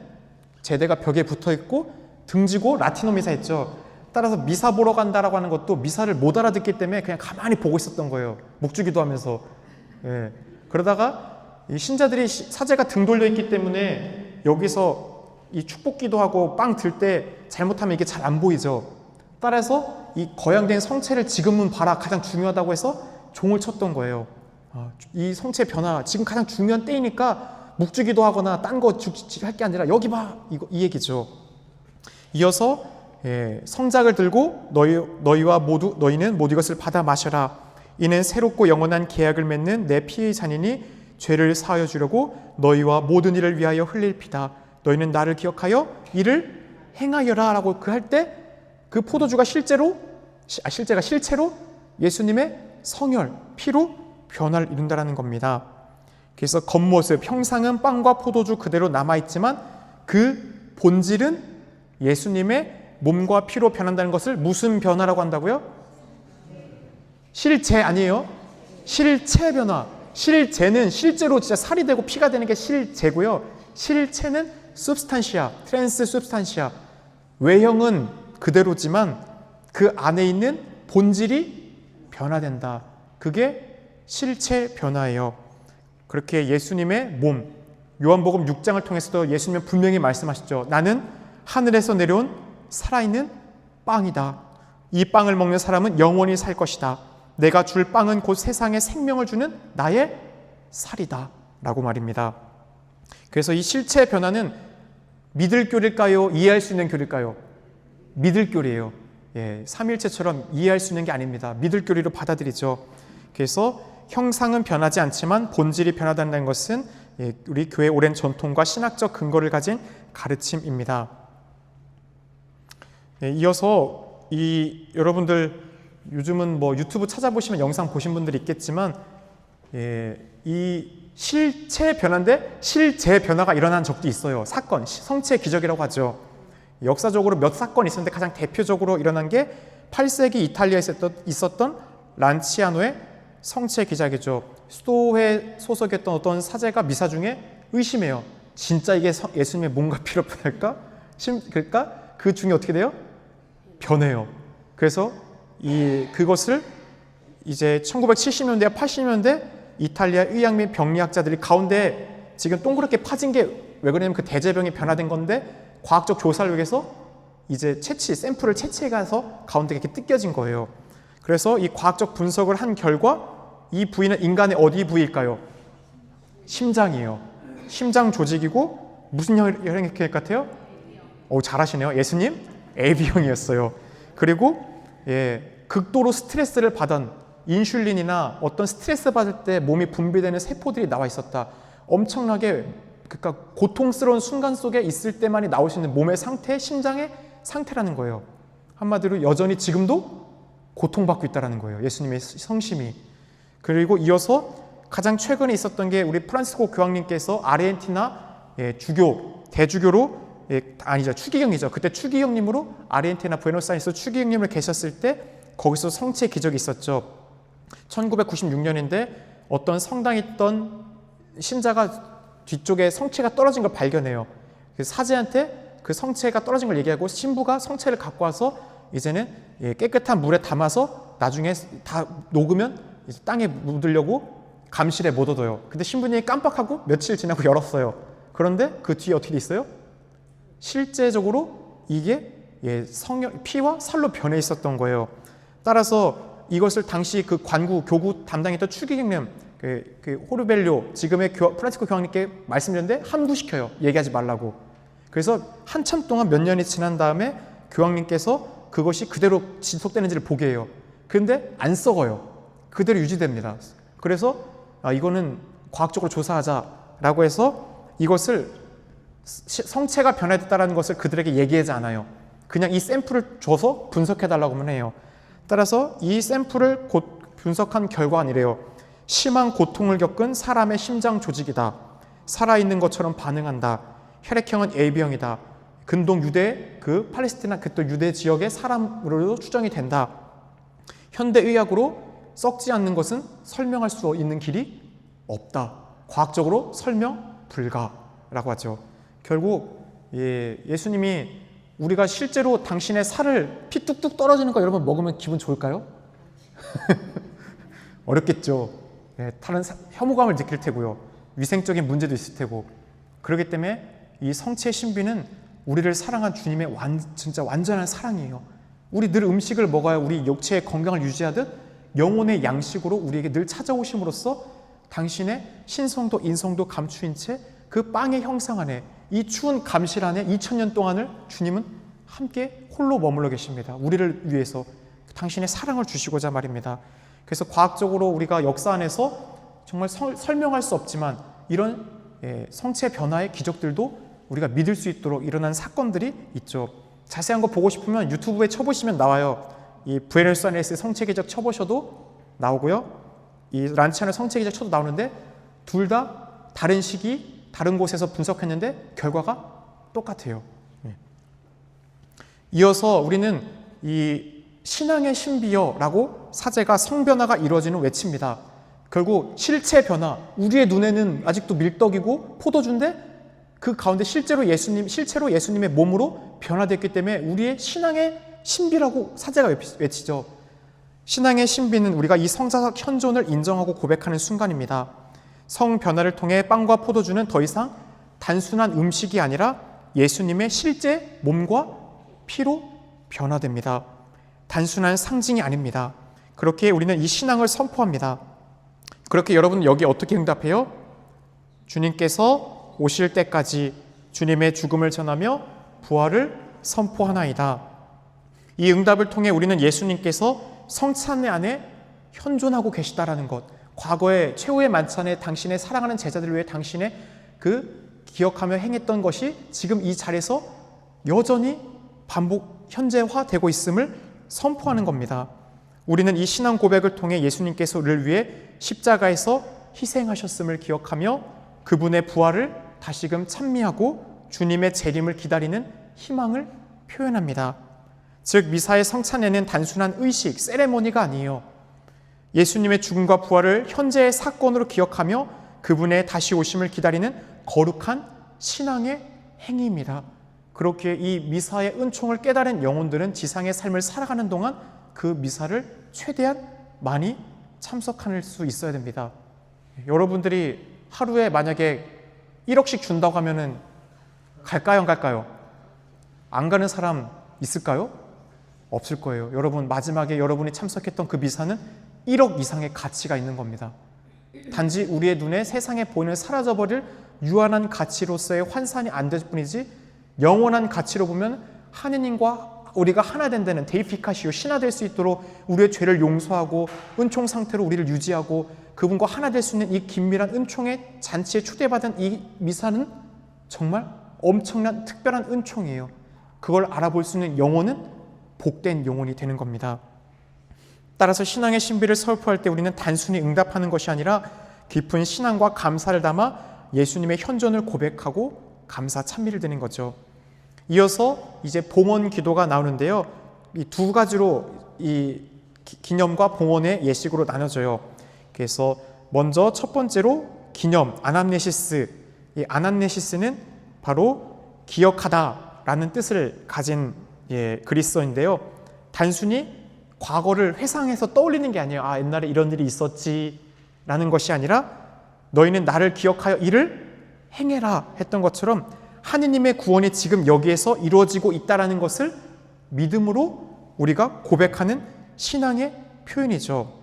제대가 벽에 붙어 있고 등지고 라틴어 미사 했죠. 따라서 미사 보러 간다라고 하는 것도 미사를 못 알아듣기 때문에 그냥 가만히 보고 있었던 거예요. 묵주기도 하면서. 그러다가 이 신자들이 사제가 등 돌려 있기 때문에 여기서 이 축복기도 하고 빵 들 때 잘못하면 이게 잘 안 보이죠. 따라서 이 거양된 성체를 지금은 봐라, 가장 중요하다고 해서 종을 쳤던 거예요. 이 성체 변화, 지금 가장 중요한 때이니까 묵주기도 하거나 딴 거 할 게 아니라 여기 봐, 이 얘기죠. 이어서 성작을 들고 너희는 모두 이것을 받아 마셔라. 이는 새롭고 영원한 계약을 맺는 내 피의 잔이니 죄를 사하여 주려고 너희와 모든 일을 위하여 흘릴 피다. 너희는 나를 기억하여 이를 행하여라 라고 그 할 때 그 포도주가 실체로 예수님의 성혈, 피로 변화를 이룬다는 겁니다. 그래서 겉모습, 형상은 빵과 포도주 그대로 남아있지만 그 본질은 예수님의 몸과 피로 변한다는 것을 무슨 변화라고 한다고요? 실체 아니에요? 실체 변화. 실제는 실제로 진짜 살이 되고 피가 되는 게 실제고요. 실체는 substantia, trans substantia. 외형은 그대로지만 그 안에 있는 본질이 변화된다. 그게 실체 변화예요. 그렇게 예수님의 몸, 요한복음 6장을 통해서도 예수님은 분명히 말씀하시죠. 나는 하늘에서 내려온 살아있는 빵이다. 이 빵을 먹는 사람은 영원히 살 것이다. 내가 줄 빵은 곧 세상에 생명을 주는 나의 살이다 라고 말입니다. 그래서 이 실체 변화는 믿을 교리일까요? 이해할 수 있는 교리일까요? 믿을 교리예요. 삼일체처럼 이해할 수 있는 게 아닙니다. 믿을 교리로 받아들이죠. 그래서 형상은 변하지 않지만 본질이 변하다는 것은 우리 교회의 오랜 전통과 신학적 근거를 가진 가르침입니다. 이어서 여러분들 요즘은 뭐 유튜브 찾아보시면 영상 보신 분들이 있겠지만 이 실체 변화인데 실제 변화가 일어난 적도 있어요. 사건, 성체 기적이라고 하죠. 역사적으로 몇 사건이 있었는데 가장 대표적으로 일어난 게 8세기 이탈리아에 있었던 란치아노의 성체 기적이죠. 수도회 소속이었던 어떤 사제가 미사 중에 의심해요. 진짜 이게 예수님의 몸과 피로 변할까? 그러니까 그 중에 어떻게 돼요? 변해요. 그래서 그것을 이제 1970년대와 80년대 이탈리아 의학 및 병리학자들이 가운데 지금 동그랗게 파진 게 왜 그러냐면 그 대제병이 변화된 건데 과학적 조사를 위해서 이제 샘플을 채취해 가서 가운데 이렇게 뜯겨진 거예요. 그래서 이 과학적 분석을 한 결과 이 부위는 인간의 어디 부위일까요? 심장이에요. 심장 조직이고 무슨 혈액 같아요? 잘하시네요. 예수님? AB형이었어요. 그리고 극도로 스트레스를 받은 인슐린이나 어떤 스트레스 받을 때 몸이 분비되는 세포들이 나와 있었다. 엄청나게 그러니까 고통스러운 순간 속에 있을 때만이 나올 수 있는 몸의 상태, 심장의 상태라는 거예요. 한마디로 여전히 지금도 고통받고 있다는 거예요. 예수님의 성심이. 그리고 이어서 가장 최근에 있었던 게 우리 프란시스코 교황님께서 아르헨티나 대주교로 아니죠, 추기경이죠. 그때 추기경님으로 아르헨티나 부에노스아이레스 추기경님을 계셨을 때 거기서 성취의 기적이 있었죠. 1996년인데 어떤 성당에 있던 신자가 뒤쪽에 성체가 떨어진 걸 발견해요. 사제한테 그 성체가 떨어진 걸 얘기하고 신부가 성체를 갖고 와서 이제는 깨끗한 물에 담아서 나중에 다 녹으면 이제 땅에 묻으려고 감실에 못 얻어요. 근데 신부님이 깜빡하고 며칠 지나고 열었어요. 그런데 그 뒤에 어떻게 있어요? 실제적으로 이게 피와 살로 변해 있었던 거예요. 따라서 이것을 당시 그 관구 교구 담당했던 추기경님 그 호르벨료 지금의 프란치스코 교황님께 말씀드렸는데 함구시켜요. 얘기하지 말라고. 그래서 한참 동안 몇 년이 지난 다음에 교황님께서 그것이 그대로 지속되는지를 보게 해요. 그런데 안 썩어요. 그대로 유지됩니다. 그래서 이거는 과학적으로 조사하자라고 해서 이것을 성체가 변화됐다는 것을 그들에게 얘기하지 않아요. 그냥 이 샘플을 줘서 분석해달라고만 해요. 따라서 이 샘플을 분석한 결과는 이래요. 심한 고통을 겪은 사람의 심장 조직이다. 살아있는 것처럼 반응한다. 혈액형은 AB형이다. 근동 유대 팔레스티나 또 유대 지역의 사람으로도 추정이 된다. 현대의학으로 썩지 않는 것은 설명할 수 있는 길이 없다. 과학적으로 설명 불가라고 하죠. 결국 예수님이 우리가 실제로 당신의 살을 피 뚝뚝 떨어지는 거 여러분 먹으면 기분 좋을까요? 어렵겠죠. 다른 혐오감을 느낄 테고요. 위생적인 문제도 있을 테고. 그렇기 때문에 이 성체의 신비는 우리를 사랑한 주님의 진짜 완전한 사랑이에요. 우리 늘 음식을 먹어야 우리 육체의 건강을 유지하듯 영혼의 양식으로 우리에게 늘 찾아오심으로써 당신의 신성도 인성도 감추인 채 그 빵의 형상 안에 이 추운 감실 안에 2000년 동안을 주님은 함께 홀로 머물러 계십니다. 우리를 위해서 당신의 사랑을 주시고자 말입니다. 그래서 과학적으로 우리가 역사 안에서 정말 설명할 수 없지만 이런 성체 변화의 기적들도 우리가 믿을 수 있도록 일어난 사건들이 있죠. 자세한 거 보고 싶으면 유튜브에 쳐보시면 나와요. 이 부에노스아이레스의 성체 기적 쳐보셔도 나오고요. 이 란치아노 성체 기적 쳐도 나오는데 둘 다 다른 시기 다른 곳에서 분석했는데 결과가 똑같아요. 이어서 우리는 이 신앙의 신비여라고 사제가 성변화가 이루어지는 외칩니다. 결국 실체 변화, 우리의 눈에는 아직도 밀떡이고 포도주인데 그 가운데 실제로 예수님의 몸으로 변화됐기 때문에 우리의 신앙의 신비라고 사제가 외치죠. 신앙의 신비는 우리가 이 성자적 현존을 인정하고 고백하는 순간입니다. 성 변화를 통해 빵과 포도주는 더 이상 단순한 음식이 아니라 예수님의 실제 몸과 피로 변화됩니다. 단순한 상징이 아닙니다. 그렇게 우리는 이 신앙을 선포합니다. 그렇게 여러분은 여기 어떻게 응답해요? 주님께서 오실 때까지 주님의 죽음을 전하며 부활을 선포하나이다. 이 응답을 통해 우리는 예수님께서 성찬 안에 현존하고 계시다라는 것, 과거의 최후의 만찬에 당신의 사랑하는 제자들을 위해 당신의 기억하며 행했던 것이 지금 이 자리에서 여전히 현재화되고 있음을 선포하는 겁니다. 우리는 이 신앙 고백을 통해 예수님께서 우리를 위해 십자가에서 희생하셨음을 기억하며 그분의 부활을 다시금 찬미하고 주님의 재림을 기다리는 희망을 표현합니다. 즉 미사의 성찬에는 단순한 의식, 세레모니가 아니에요. 예수님의 죽음과 부활을 현재의 사건으로 기억하며 그분의 다시 오심을 기다리는 거룩한 신앙의 행위입니다. 그렇게 이 미사의 은총을 깨달은 영혼들은 지상의 삶을 살아가는 동안 그 미사를 최대한 많이 참석할 수 있어야 됩니다. 여러분들이 하루에 만약에 1억씩 준다고 하면은 갈까요, 안 갈까요? 안 가는 사람 있을까요? 없을 거예요. 여러분, 마지막에 여러분이 참석했던 그 미사는 1억 이상의 가치가 있는 겁니다. 단지 우리의 눈에 세상에 보이는 사라져버릴 유한한 가치로서의 환산이 안 될 뿐이지 영원한 가치로 보면 하느님과 우리가 하나 된다는 데이피카시오, 신화 될 수 있도록 우리의 죄를 용서하고 은총 상태로 우리를 유지하고 그분과 하나 될 수 있는 이 긴밀한 은총의 잔치에 초대받은 이 미사는 정말 엄청난 특별한 은총이에요. 그걸 알아볼 수 있는 영혼은 복된 영혼이 되는 겁니다. 따라서 신앙의 신비를 설포할 때 우리는 단순히 응답하는 것이 아니라 깊은 신앙과 감사를 담아 예수님의 현존을 고백하고 감사 찬미를 드리는 거죠. 이어서 이제 봉헌 기도가 나오는데요. 이 두 가지로 이 기념과 봉헌의 예식으로 나눠져요. 그래서 먼저 첫 번째로 기념, 아남네시스. 이 아남네시스는 바로 기억하다라는 뜻을 가진 그리스어인데요. 단순히 과거를 회상해서 떠올리는 게 아니에요. 아, 옛날에 이런 일이 있었지라는 것이 아니라 너희는 나를 기억하여 이를 행해라 했던 것처럼 하느님의 구원이 지금 여기에서 이루어지고 있다는 것을 믿음으로 우리가 고백하는 신앙의 표현이죠.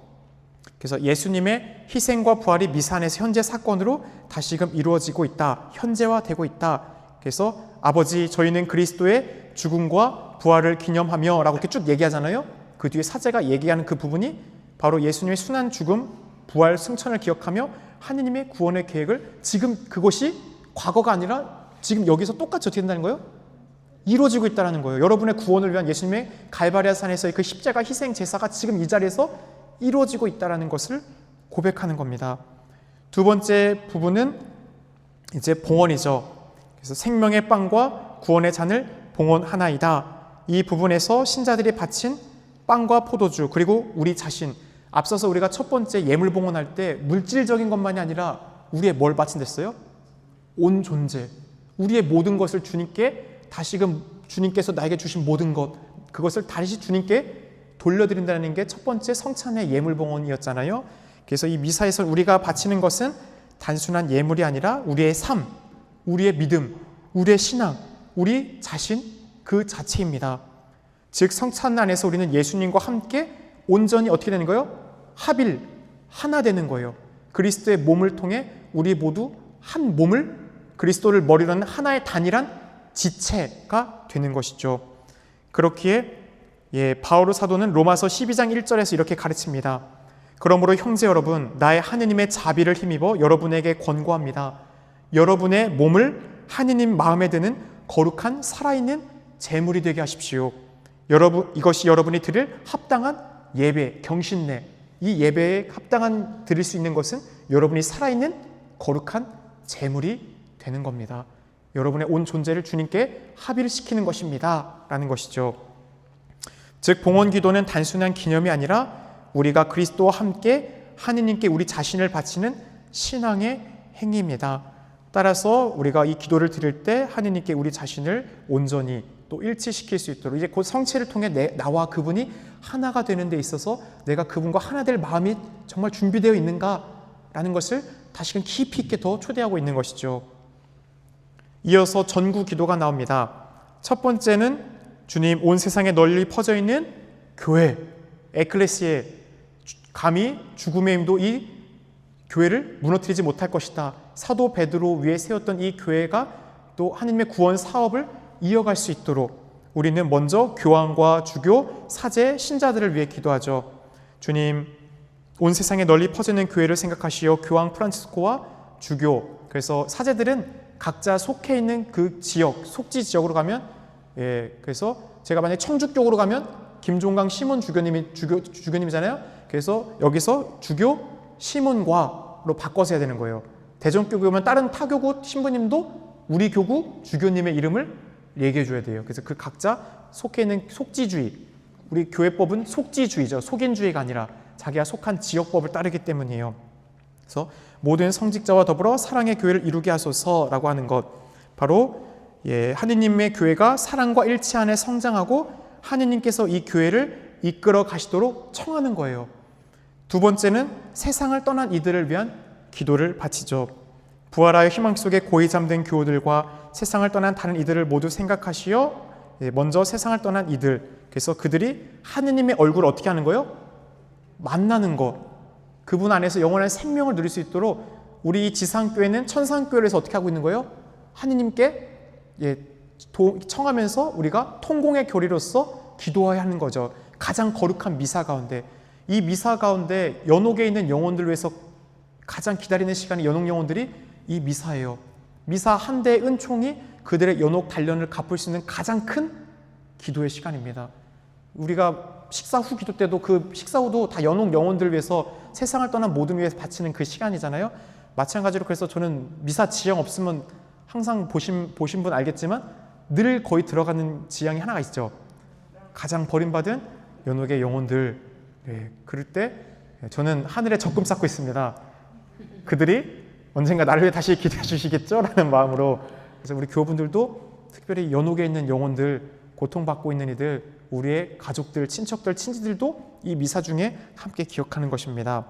그래서 예수님의 희생과 부활이 미사 안에서 현재 사건으로 다시금 이루어지고 있다. 현재화되고 있다. 그래서 아버지, 저희는 그리스도의 죽음과 부활을 기념하며 라고 이렇게 쭉 얘기하잖아요. 그 뒤에 사제가 얘기하는 그 부분이 바로 예수님의 순환 죽음, 부활, 승천을 기억하며 하느님의 구원의 계획을 지금 그것이 과거가 아니라 지금 여기서 똑같이 어떻게 된다는 거예요? 이루어지고 있다는 거예요. 여러분의 구원을 위한 예수님의 갈바리아 산에서의 그 십자가 희생 제사가 지금 이 자리에서 이루어지고 있다는 것을 고백하는 겁니다. 두 번째 부분은 이제 봉헌이죠. 그래서 생명의 빵과 구원의 잔을 봉헌하나이다. 이 부분에서 신자들이 바친 빵과 포도주 그리고 우리 자신, 앞서서 우리가 첫 번째 예물 봉헌할 때 물질적인 것만이 아니라 우리의 뭘 바친댔어요? 온 존재, 우리의 모든 것을 주님께 다시금 주님께서 나에게 주신 모든 것, 그것을 다시 주님께 돌려드린다는 게 첫 번째 성찬의 예물 봉헌이었잖아요. 그래서 이 미사에서 우리가 바치는 것은 단순한 예물이 아니라 우리의 삶, 우리의 믿음, 우리의 신앙, 우리 자신 그 자체입니다. 즉 성찬 안에서 우리는 예수님과 함께 온전히 어떻게 되는 거예요? 합일, 하나 되는 거예요. 그리스도의 몸을 통해 우리 모두 한 몸을, 그리스도를 머리로 하는 하나의 단일한 지체가 되는 것이죠. 그렇기에 바오로 사도는 로마서 12장 1절에서 이렇게 가르칩니다. 그러므로 형제 여러분, 나의 하느님의 자비를 힘입어 여러분에게 권고합니다. 여러분의 몸을 하느님 마음에 드는 거룩한 살아있는 제물이 되게 하십시오. 이것이 여러분이 드릴 합당한 예배, 경신례. 이 예배에 합당한 드릴 수 있는 것은 여러분이 살아있는 거룩한 제물이 되는 겁니다. 여러분의 온 존재를 주님께 합의를 시키는 것입니다. 라는 것이죠. 즉 봉헌 기도는 단순한 기념이 아니라 우리가 그리스도와 함께 하느님께 우리 자신을 바치는 신앙의 행위입니다. 따라서 우리가 이 기도를 드릴 때 하느님께 우리 자신을 온전히 또 일치시킬 수 있도록 이제 곧 성체를 통해 나와 그분이 하나가 되는 데 있어서 내가 그분과 하나 될 마음이 정말 준비되어 있는가라는 것을 다시금 깊이 있게 더 초대하고 있는 것이죠. 이어서 전구 기도가 나옵니다. 첫 번째는 주님, 온 세상에 널리 퍼져 있는 교회, 에클레시에 감히 죽음의 힘도 이 교회를 무너뜨리지 못할 것이다. 사도 베드로 위에 세웠던 이 교회가 또 하나님의 구원 사업을 이어갈 수 있도록 우리는 먼저 교황과 주교, 사제, 신자들을 위해 기도하죠. 주님, 온 세상에 널리 퍼지는 교회를 생각하시어 교황 프란치스코와 주교, 그래서 사제들은 각자 속해 있는 그 지역, 속지 지역으로 가면 그래서 제가 만약에 청주 쪽으로 가면 김종강 시몬 주교님이잖아요. 그래서 여기서 주교 시몬과로 바꿔서 해야 되는 거예요. 대전교구 오면 다른 타교구 신부님도 우리 교구 주교님의 이름을 얘기해 줘야 돼요. 그래서 그 각자 속해 있는 속지주의, 우리 교회법은 속지주의죠. 속인주의가 아니라 자기가 속한 지역법을 따르기 때문이에요. 그래서 모든 성직자와 더불어 사랑의 교회를 이루게 하소서라고 하는 것, 바로 하느님의 교회가 사랑과 일치 안에 성장하고 하느님께서 이 교회를 이끌어 가시도록 청하는 거예요. 두 번째는 세상을 떠난 이들을 위한 기도를 바치죠. 부활하여 희망 속에 고이 잠든 교우들과 세상을 떠난 다른 이들을 모두 생각하시어 먼저 세상을 떠난 이들, 그래서 그들이 하느님의 얼굴을 어떻게 하는 거예요? 만나는 것, 그분 안에서 영원한 생명을 누릴 수 있도록 우리 이 지상교회는 천상교회에서 어떻게 하고 있는 거예요? 하느님께 청하면서 우리가 통공의 교리로서 기도해야 하는 거죠. 가장 거룩한 미사 가운데, 이 미사 가운데 연옥에 있는 영혼들을 위해서 가장 기다리는 시간이 연옥 영혼들이 이 미사예요. 미사 한 대의 은총이 그들의 연옥 단련을 갚을 수 있는 가장 큰 기도의 시간입니다. 우리가 식사 후 기도 때도 그 식사 후도 다 연옥 영혼들을 위해서 세상을 떠난 모든 위해서 바치는 그 시간이잖아요. 마찬가지로 그래서 저는 미사 지향 없으면 항상 보신 분 알겠지만 늘 거의 들어가는 지향이 하나가 있죠. 가장 버림받은 연옥의 영혼들. 그럴 때 저는 하늘에 적금 쌓고 있습니다. 그들이 언젠가 나를 위해 다시 기도해 주시겠죠? 라는 마음으로. 그래서 우리 교우분들도 특별히 연옥에 있는 영혼들, 고통받고 있는 이들, 우리의 가족들, 친척들, 친지들도 이 미사 중에 함께 기억하는 것입니다.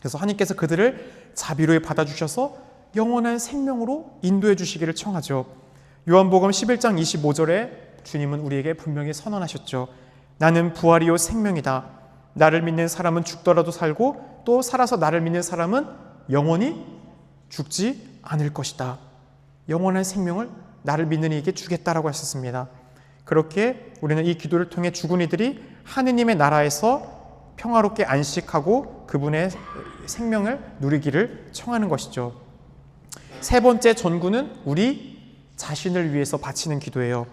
그래서 하나님께서 그들을 자비로이 받아주셔서 영원한 생명으로 인도해 주시기를 청하죠. 요한복음 11장 25절에 주님은 우리에게 분명히 선언하셨죠. 나는 부활이요 생명이다. 나를 믿는 사람은 죽더라도 살고 또 살아서 나를 믿는 사람은 영원히 죽지 않을 것이다. 영원한 생명을 나를 믿는 이에게 주겠다라고 하셨습니다. 그렇게 우리는 이 기도를 통해 죽은 이들이 하느님의 나라에서 평화롭게 안식하고 그분의 생명을 누리기를 청하는 것이죠. 세 번째 전구는 우리 자신을 위해서 바치는 기도예요.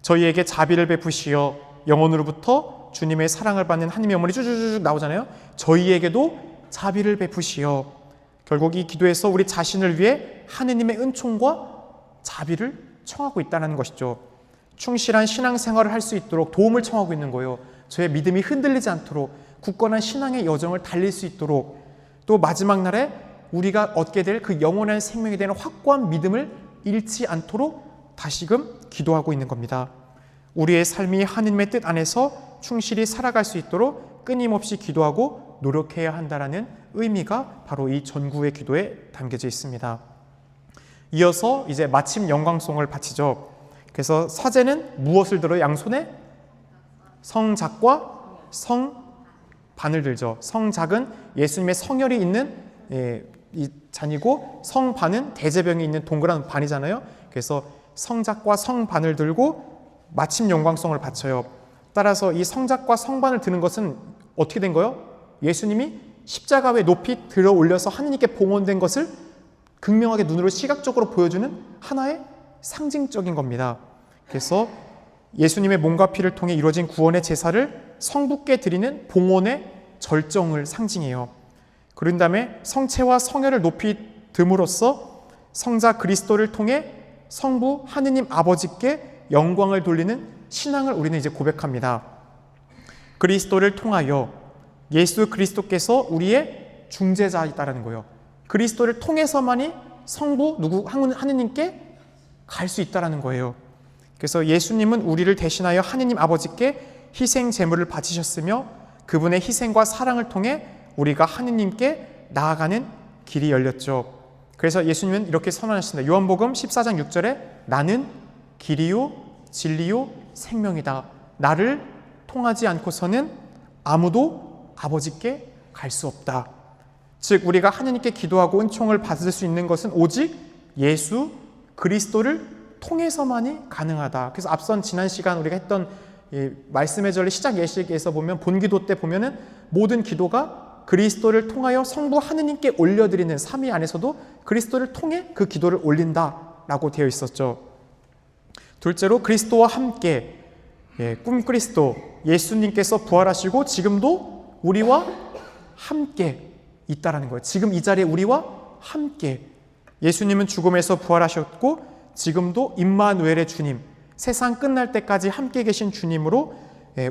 저희에게 자비를 베푸시어 영원으로부터 주님의 사랑을 받는 하느님의 어머니 쭈쭈쭈 나오잖아요. 저희에게도 자비를 베푸시어. 결국 이 기도에서 우리 자신을 위해 하느님의 은총과 자비를 청하고 있다는 것이죠. 충실한 신앙생활을 할 수 있도록 도움을 청하고 있는 거예요. 저의 믿음이 흔들리지 않도록 굳건한 신앙의 여정을 달릴 수 있도록, 또 마지막 날에 우리가 얻게 될 그 영원한 생명에 대한 확고한 믿음을 잃지 않도록 다시금 기도하고 있는 겁니다. 우리의 삶이 하느님의 뜻 안에서 충실히 살아갈 수 있도록 끊임없이 기도하고 노력해야 한다는 의미가 바로 이 전구의 기도에 담겨져 있습니다. 이어서 이제 마침 영광송을 바치죠. 그래서 사제는 무엇을 들어요? 양손에 성작과 성반을 들죠. 성작은 예수님의 성혈이 있는 이 잔이고, 성반은 대제병이 있는 동그란 반이잖아요. 그래서 성작과 성반을 들고 마침 영광송을 바쳐요. 따라서 이 성작과 성반을 드는 것은 어떻게 된 거예요? 예수님이 십자가 위에 높이 들어 올려서 하느님께 봉헌된 것을 극명하게 눈으로 시각적으로 보여주는 하나의 상징적인 겁니다. 그래서 예수님의 몸과 피를 통해 이루어진 구원의 제사를 성부께 드리는 봉헌의 절정을 상징해요. 그런 다음에 성체와 성혈을 높이 듦으로써 성자 그리스도를 통해 성부 하느님 아버지께 영광을 돌리는 신앙을 우리는 이제 고백합니다. 그리스도를 통하여 예수 그리스도께서 우리의 중재자이다라는 거예요. 그리스도를 통해서만이 성부 하느님께 갈 수 있다라는 거예요. 그래서 예수님은 우리를 대신하여 하느님 아버지께 희생 제물을 바치셨으며 그분의 희생과 사랑을 통해 우리가 하느님께 나아가는 길이 열렸죠. 그래서 예수님은 이렇게 선언하셨습니다. 요한복음 14장 6절에 나는 길이요 진리요 생명이다. 나를 통하지 않고서는 아무도 아버지께 갈 수 없다. 즉 우리가 하느님께 기도하고 은총을 받을 수 있는 것은 오직 예수 그리스도를 통해서만이 가능하다. 그래서 앞선 지난 시간 우리가 했던 말씀의 전리 시작 예식에서 보면 본기도 때 보면은 모든 기도가 그리스도를 통하여 성부 하느님께 올려드리는 삼위 안에서도 그리스도를 통해 그 기도를 올린다라고 되어 있었죠. 둘째로 그리스도와 함께 꿈 그리스도 예수님께서 부활하시고 지금도 우리와 함께 있다라는 거예요. 지금 이 자리에 우리와 함께 예수님은 죽음에서 부활하셨고 지금도 임마누엘의 주님, 세상 끝날 때까지 함께 계신 주님으로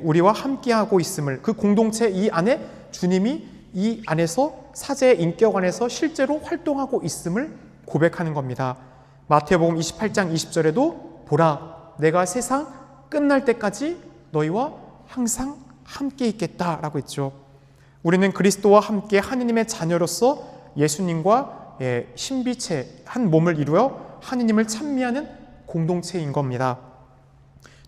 우리와 함께하고 있음을, 그 공동체 이 안에 주님이 이 안에서 사제의 인격 안에서 실제로 활동하고 있음을 고백하는 겁니다. 마태복음 28장 20절에도 보라 내가 세상 끝날 때까지 너희와 항상 함께 있겠다라고 했죠. 우리는 그리스도와 함께 하느님의 자녀로서 예수님과 신비체 한 몸을 이루어 하느님을 찬미하는 공동체인 겁니다.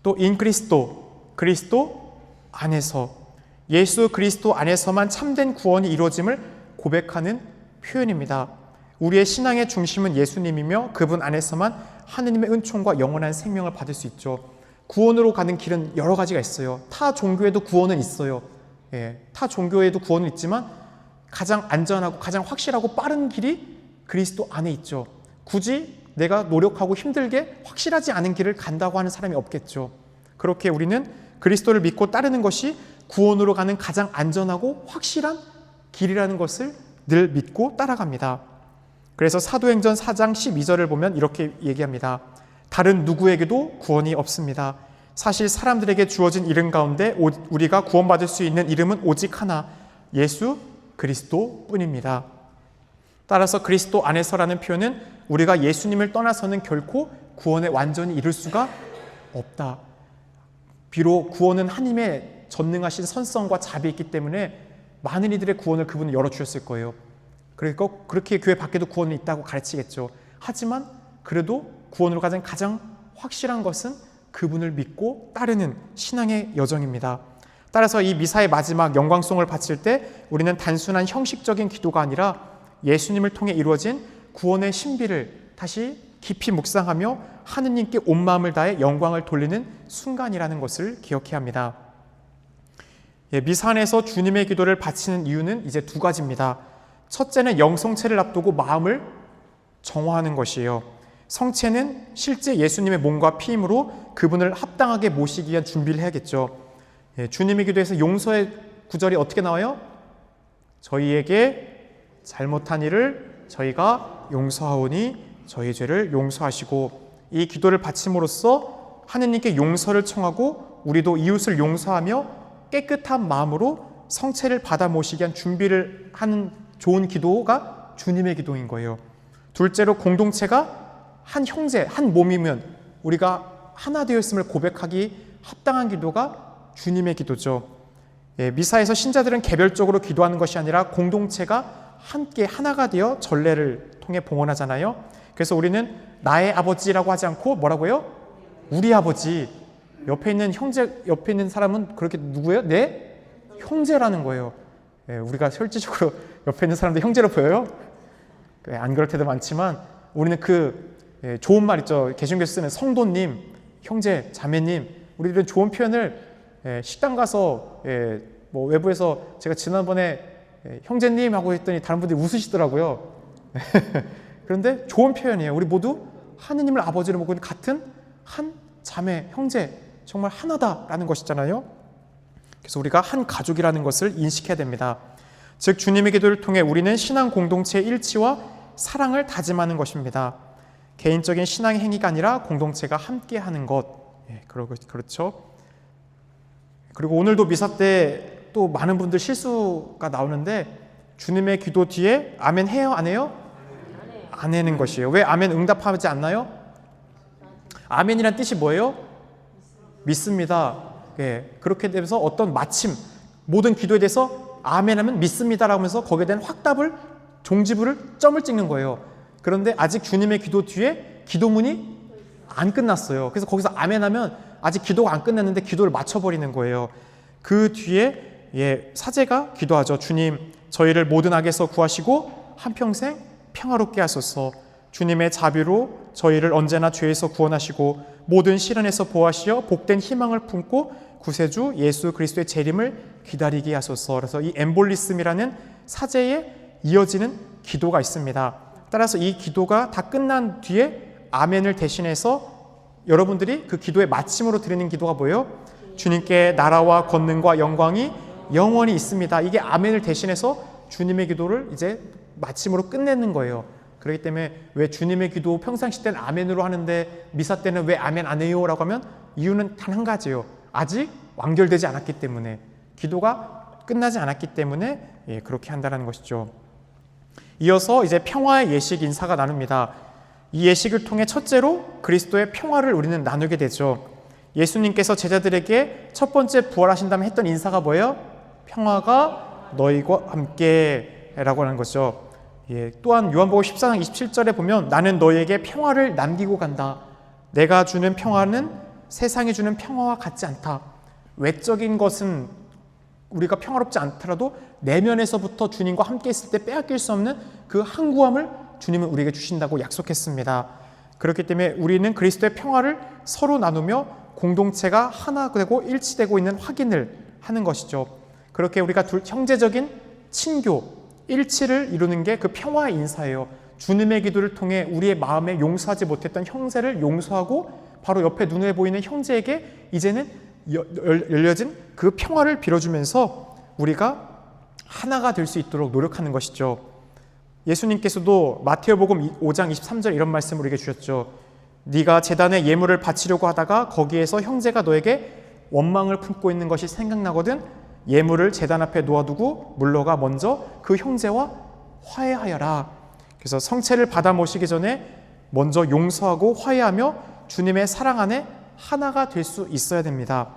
또 인 그리스도 안에서 예수 그리스도 안에서만 참된 구원이 이루어짐을 고백하는 표현입니다. 우리의 신앙의 중심은 예수님이며 그분 안에서만 하느님의 은총과 영원한 생명을 받을 수 있죠. 구원으로 가는 길은 여러 가지가 있어요. 타 종교에도 구원은 있어요. 타 종교에도 구원은 있지만 가장 안전하고 가장 확실하고 빠른 길이 그리스도 안에 있죠. 굳이 내가 노력하고 힘들게 확실하지 않은 길을 간다고 하는 사람이 없겠죠. 그렇게 우리는 그리스도를 믿고 따르는 것이 구원으로 가는 가장 안전하고 확실한 길이라는 것을 늘 믿고 따라갑니다. 그래서 사도행전 4장 12절을 보면 이렇게 얘기합니다. 다른 누구에게도 구원이 없습니다. 사실 사람들에게 주어진 이름 가운데 우리가 구원받을 수 있는 이름은 오직 하나, 예수 그리스도뿐입니다. 따라서 그리스도 안에서라는 표현은 우리가 예수님을 떠나서는 결코 구원에 완전히 이룰 수가 없다. 비록 구원은 하나님의 전능하신 선성과 자비에 있기 때문에 많은 이들의 구원을 그분은 열어주셨을 거예요. 그러니까 그렇게 교회 밖에도 구원이 있다고 가르치겠죠. 하지만 그래도 구원으로 가장 확실한 것은 그분을 믿고 따르는 신앙의 여정입니다. 따라서 이 미사의 마지막 영광송을 바칠 때 우리는 단순한 형식적인 기도가 아니라 예수님을 통해 이루어진 구원의 신비를 다시 깊이 묵상하며 하느님께 온 마음을 다해 영광을 돌리는 순간이라는 것을 기억해야 합니다. 미사 안에서 주님의 기도를 바치는 이유는 이제 두 가지입니다. 첫째는 영성체를 앞두고 마음을 정화하는 것이에요. 성체는 실제 예수님의 몸과 피임으로 그분을 합당하게 모시기 위한 준비를 해야겠죠. 주님의 기도에서 용서의 구절이 어떻게 나와요? 저희에게 잘못한 일을 저희가 용서하오니 저희 죄를 용서하시고, 이 기도를 바침으로써 하느님께 용서를 청하고 우리도 이웃을 용서하며 깨끗한 마음으로 성체를 받아 모시기 위한 준비를 하는 좋은 기도가 주님의 기도인 거예요. 둘째로 공동체가 한 형제, 한 몸이면 우리가 하나 되었음을 고백하기 합당한 기도가 주님의 기도죠. 미사에서 신자들은 개별적으로 기도하는 것이 아니라 공동체가 함께 하나가 되어 전례를 통해 봉헌하잖아요. 그래서 우리는 나의 아버지라고 하지 않고 뭐라고요? 우리 아버지. 옆에 있는 형제, 옆에 있는 사람은 그렇게 누구예요? 내 형제라는 거예요. 우리가 실질적으로 옆에 있는 사람들 형제로 보여요? 안 그럴 때도 많지만 우리는 좋은 말 있죠. 개신교에서 쓰는 성도님, 형제, 자매님. 우리들은 좋은 표현을 식당 가서 뭐 외부에서 제가 지난번에 형제님 하고 했더니 다른 분들이 웃으시더라고요. 그런데 좋은 표현이에요. 우리 모두 하느님을 아버지로 모고 있는 같은 한 자매, 형제, 정말 하나다라는 것이잖아요. 그래서 우리가 한 가족이라는 것을 인식해야 됩니다. 즉 주님의 기도를 통해 우리는 신앙 공동체의 일치와 사랑을 다짐하는 것입니다. 개인적인 신앙의 행위가 아니라 공동체가 함께하는 것. 그렇죠. 그리고 오늘도 미사 때 또 많은 분들 실수가 나오는데 주님의 기도 뒤에 아멘 해요? 안 해요? 안 하는 것이에요. 왜 아멘 응답하지 않나요? 아멘이란 뜻이 뭐예요? 믿습니다. 그렇게 되면서 어떤 마침 모든 기도에 대해서 아멘하면 믿습니다라고 하면서 거기에 대한 확답을 종지부를 점을 찍는 거예요. 그런데 아직 주님의 기도 뒤에 기도문이 안 끝났어요. 그래서 거기서 아멘하면 아직 기도가 안 끝났는데 기도를 맞춰버리는 거예요. 그 뒤에 사제가 기도하죠. 주님, 저희를 모든 악에서 구하시고 한평생 평화롭게 하소서. 주님의 자비로 저희를 언제나 죄에서 구원하시고 모든 시련에서 보호하시어 복된 희망을 품고 구세주 예수 그리스도의 재림을 기다리게 하소서. 그래서 이 엠볼리스미라는 사제에 이어지는 기도가 있습니다. 따라서 이 기도가 다 끝난 뒤에 아멘을 대신해서 여러분들이 그 기도의 마침으로 드리는 기도가 뭐예요? 주님께 나라와 권능과 영광이 영원히 있습니다. 이게 아멘을 대신해서 주님의 기도를 이제 마침으로 끝내는 거예요. 그렇기 때문에 왜 주님의 기도 평상시 때는 아멘으로 하는데 미사 때는 왜 아멘 안 해요? 라고 하면 이유는 단 한 가지예요. 아직 완결되지 않았기 때문에, 기도가 끝나지 않았기 때문에 그렇게 한다는 것이죠. 이어서 이제 평화의 예식 인사가 나눕니다. 이 예식을 통해 첫째로 그리스도의 평화를 우리는 나누게 되죠. 예수님께서 제자들에게 첫 번째 부활하신 다음에 했던 인사가 뭐예요? 평화가 너희와 함께 라고 하는 거죠. 또한 요한복음 14장 27절에 보면 나는 너희에게 평화를 남기고 간다. 내가 주는 평화는 세상이 주는 평화와 같지 않다. 외적인 것은 우리가 평화롭지 않더라도 내면에서부터 주님과 함께 있을 때 빼앗길 수 없는 그 한구함을 주님은 우리에게 주신다고 약속했습니다. 그렇기 때문에 우리는 그리스도의 평화를 서로 나누며 공동체가 하나 되고 일치되고 있는 확인을 하는 것이죠. 그렇게 우리가 형제적인 친교, 일치를 이루는 게 그 평화의 인사예요. 주님의 기도를 통해 우리의 마음에 용서하지 못했던 형제를 용서하고 바로 옆에 눈에 보이는 형제에게 이제는 열려진 그 평화를 빌어주면서 우리가 하나가 될 수 있도록 노력하는 것이죠. 예수님께서도 마태오복음 5장 23절 이런 말씀을 우리에게 주셨죠. 네가 제단에 예물을 바치려고 하다가 거기에서 형제가 너에게 원망을 품고 있는 것이 생각나거든 예물을 제단 앞에 놓아두고 물러가 먼저 그 형제와 화해하여라. 그래서 성체를 받아 모시기 전에 먼저 용서하고 화해하며 주님의 사랑 안에 하나가 될 수 있어야 됩니다.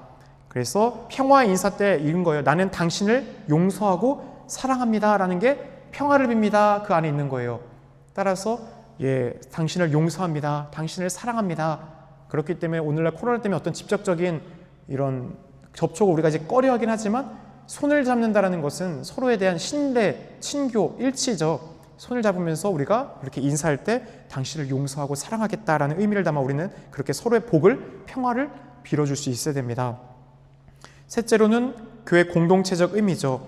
그래서 평화 인사 때 읽은 거예요. 나는 당신을 용서하고 사랑합니다 라는 게 평화를 빕니다. 그 안에 있는 거예요. 따라서 당신을 용서합니다. 당신을 사랑합니다. 그렇기 때문에 오늘날 코로나 때문에 어떤 직접적인 이런 접촉을 우리가 이제 꺼려하긴 하지만 손을 잡는다는 것은 서로에 대한 신뢰, 친교, 일치죠. 손을 잡으면서 우리가 이렇게 인사할 때 당신을 용서하고 사랑하겠다라는 의미를 담아 우리는 그렇게 서로의 복을, 평화를 빌어줄 수 있어야 됩니다. 셋째로는 교회 공동체적 의미죠.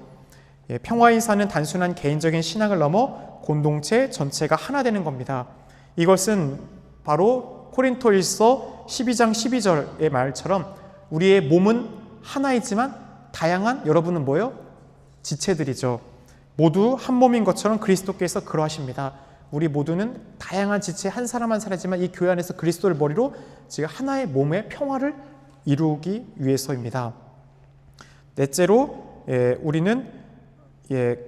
평화 인사는 단순한 개인적인 신앙을 넘어 공동체 전체가 하나 되는 겁니다. 이것은 바로 코린토일서 12장 12절의 말처럼 우리의 몸은 하나이지만 다양한 여러분은 뭐예요? 지체들이죠. 모두 한 몸인 것처럼 그리스도께서 그러하십니다. 우리 모두는 다양한 지체 한 사람 한 사람이지만 이 교회 안에서 그리스도를 머리로 지금 하나의 몸의 평화를 이루기 위해서입니다. 넷째로 우리는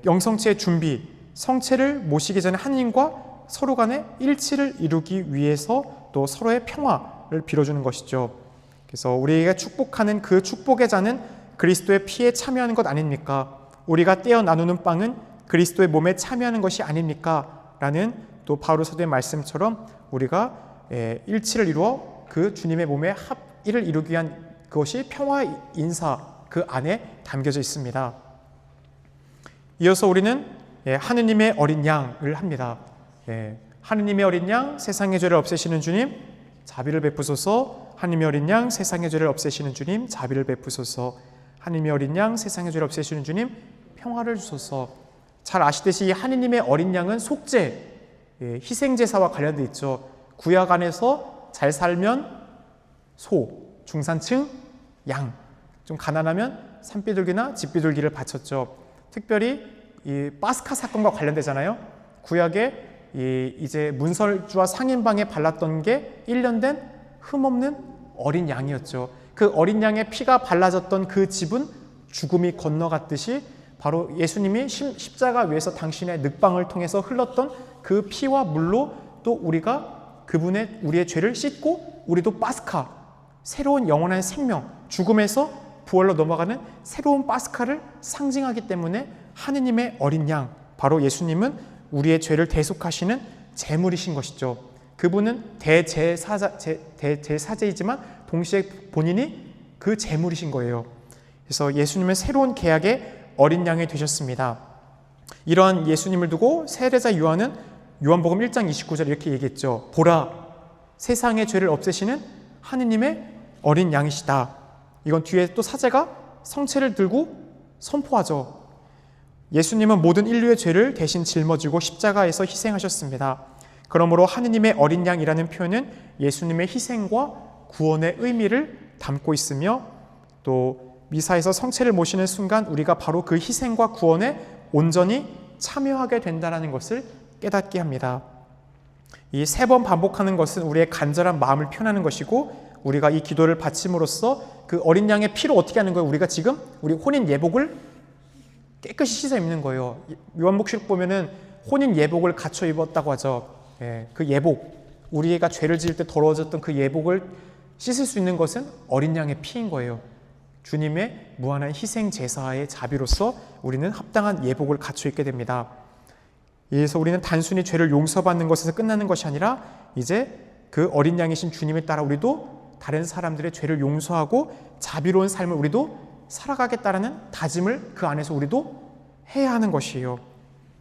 영성체의 준비, 성체를 모시기 전에 하나님과 서로 간의 일치를 이루기 위해서 또 서로의 평화를 빌어주는 것이죠. 그래서 우리가 축복하는 그 축복의 잔은 그리스도의 피에 참여하는 것 아닙니까? 우리가 떼어 나누는 빵은 그리스도의 몸에 참여하는 것이 아닙니까? 라는 또 바울 사도의 말씀처럼 우리가 일치를 이루어 그 주님의 몸의 합일을 이루기 위한 그것이 평화 인사 그 안에 담겨져 있습니다. 이어서 우리는 하느님의 어린 양을 합니다. 하느님의 어린 양, 세상의 죄를 없애시는 주님, 자비를 베푸소서. 하느님의 어린 양, 세상의 죄를 없애시는 주님, 자비를 베푸소서. 하느님의 어린 양, 세상의 죄를 없애시는 주님, 평화를 주소서. 잘 아시듯이 이 하느님의 어린 양은 속죄, 희생제사와 관련되어 있죠. 구약 안에서 잘 살면 소, 중산층 양, 좀 가난하면 산비둘기나 집비둘기를 바쳤죠. 특별히 이 파스카 사건과 관련되잖아요. 구약에 이제 문설주와 상인방에 발랐던 게 1년 된 흠없는 어린 양이었죠. 그 어린 양의 피가 발라졌던 그 집은 죽음이 건너갔듯이 바로 예수님이 십자가 위에서 당신의 늑방을 통해서 흘렀던 그 피와 물로 또 우리가 우리의 죄를 씻고 우리도 파스카, 새로운 영원한 생명, 죽음에서 부활로 넘어가는 새로운 파스카를 상징하기 때문에 하느님의 어린 양, 바로 예수님은 우리의 죄를 대속하시는 제물이신 것이죠. 그분은 대제사제이지만 동시에 본인이 그 제물이신 거예요. 그래서 예수님은 새로운 계약의 어린 양이 되셨습니다. 이러한 예수님을 두고 세례자 요한은 요한복음 1장 29절 이렇게 얘기했죠. 보라, 세상의 죄를 없애시는 하느님의 어린 양이시다. 이건 뒤에 또 사제가 성체를 들고 선포하죠. 예수님은 모든 인류의 죄를 대신 짊어지고 십자가에서 희생하셨습니다. 그러므로 하느님의 어린 양이라는 표현은 예수님의 희생과 구원의 의미를 담고 있으며 또 미사에서 성체를 모시는 순간 우리가 바로 그 희생과 구원에 온전히 참여하게 된다는 것을 깨닫게 합니다. 이 3번 반복하는 것은 우리의 간절한 마음을 표현하는 것이고 우리가 이 기도를 바침으로써 그 어린 양의 피로 어떻게 하는 거예요? 우리가 지금 우리 혼인 예복을 깨끗이 씻어 입는 거예요. 요한복음 보면은 혼인 예복을 갖춰 입었다고 하죠. 그 예복, 우리가 죄를 지을 때 더러워졌던 그 예복을 씻을 수 있는 것은 어린 양의 피인 거예요. 주님의 무한한 희생 제사의 자비로서 우리는 합당한 예복을 갖춰 입게 됩니다. 그래서 우리는 단순히 죄를 용서받는 것에서 끝나는 것이 아니라 이제 그 어린 양이신 주님을 따라 우리도 다른 사람들의 죄를 용서하고 자비로운 삶을 우리도 살아가겠다라는 다짐을 그 안에서 우리도 해야 하는 것이에요.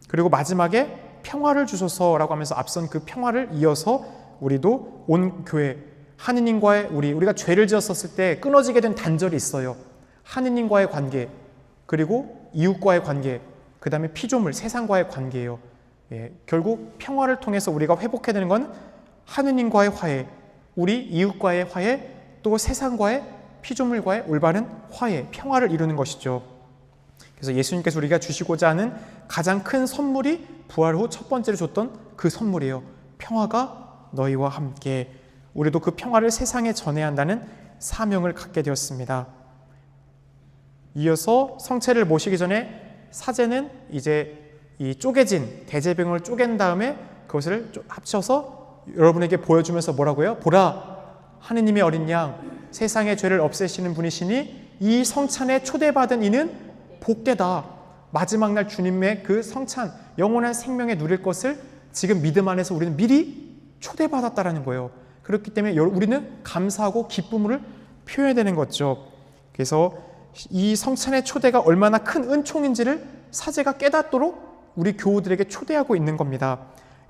그리고 마지막에 평화를 주소서라고 하면서 앞선 그 평화를 이어서 우리도 온 교회, 하느님과의 우리가 죄를 지었었을 때 끊어지게 된 단절이 있어요. 하느님과의 관계, 그리고 이웃과의 관계, 그 다음에 피조물, 세상과의 관계예요. 결국 평화를 통해서 우리가 회복해야 되는 건 하느님과의 화해, 우리 이웃과의 화해, 또 세상과의 피조물과의 올바른 화해, 평화를 이루는 것이죠. 그래서 예수님께서 우리가 주시고자 하는 가장 큰 선물이 부활 후 첫 번째로 줬던 그 선물이에요. 평화가 너희와 함께. 우리도 그 평화를 세상에 전해야 한다는 사명을 갖게 되었습니다. 이어서 성체를 모시기 전에 사제는 이제 이 쪼개진 대제병을 쪼갠 다음에 그것을 합쳐서 여러분에게 보여주면서 뭐라고요? 보라, 하느님의 어린 양, 세상의 죄를 없애시는 분이시니 이 성찬에 초대받은 이는 복되다. 마지막 날 주님의 그 성찬, 영원한 생명에 누릴 것을 지금 믿음 안에서 우리는 미리 초대받았다라는 거예요. 그렇기 때문에 우리는 감사하고 기쁨을 표현해야 되는 거죠. 그래서 이 성찬의 초대가 얼마나 큰 은총인지를 사제가 깨닫도록 우리 교우들에게 초대하고 있는 겁니다.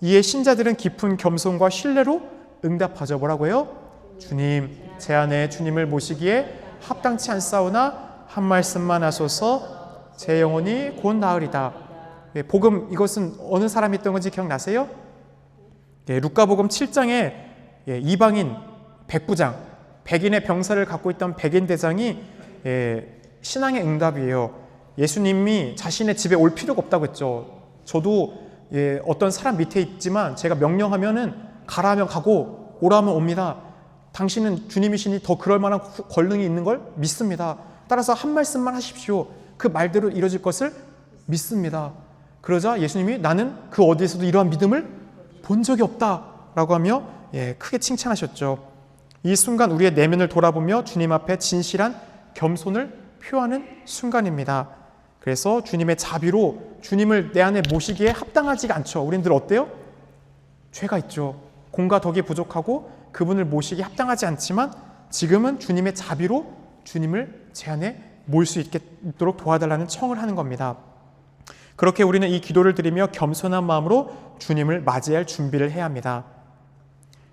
이에 신자들은 깊은 겸손과 신뢰로 응답하죠. 뭐라고요? 주님, 제 안에 주님을 모시기에 합당치 않사오나 한 말씀만 하소서 제 영혼이 곧 나으리다. 복음, 이것은 어느 사람이 했던 건지 기억나세요? 루카복음 7장에 이방인 백부장, 백인의 병사를 갖고 있던 백인 대장이 신앙의 응답이에요. 예수님이 자신의 집에 올 필요가 없다고 했죠. 저도 어떤 사람 밑에 있지만 제가 명령하면은 가라 하면 가고 오라 하면 옵니다. 당신은 주님이시니 더 그럴 만한 권능이 있는 걸 믿습니다. 따라서 한 말씀만 하십시오. 그 말대로 이루어질 것을 믿습니다. 그러자 예수님이 나는 그 어디에서도 이러한 믿음을 본 적이 없다라고 하며 크게 칭찬하셨죠. 이 순간 우리의 내면을 돌아보며 주님 앞에 진실한 겸손을 표하는 순간입니다. 그래서 주님의 자비로 주님을 내 안에 모시기에 합당하지가 않죠. 우리는 늘 어때요? 죄가 있죠. 공과 덕이 부족하고 그분을 모시기에 합당하지 않지만 지금은 주님의 자비로 주님을 제 안에 모일 수 있도록 도와달라는 청을 하는 겁니다. 그렇게 우리는 이 기도를 드리며 겸손한 마음으로 주님을 맞이할 준비를 해야 합니다.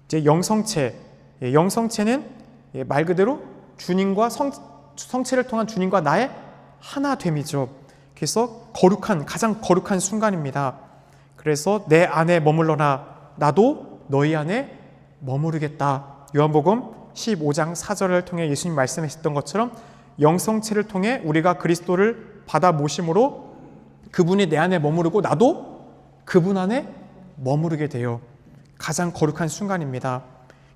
이제 영성체, 영성체는 말 그대로 주님과 성체를 통한 주님과 나의 하나됨이죠. 그래서 가장 거룩한 순간입니다. 그래서 내 안에 머물러라, 나도 너희 안에 머무르겠다. 요한복음 15장 4절을 통해 예수님 말씀하셨던 것처럼 영성체를 통해 우리가 그리스도를 받아 모심으로 그분이 내 안에 머무르고 나도 그분 안에 머무르게 돼요. 가장 거룩한 순간입니다.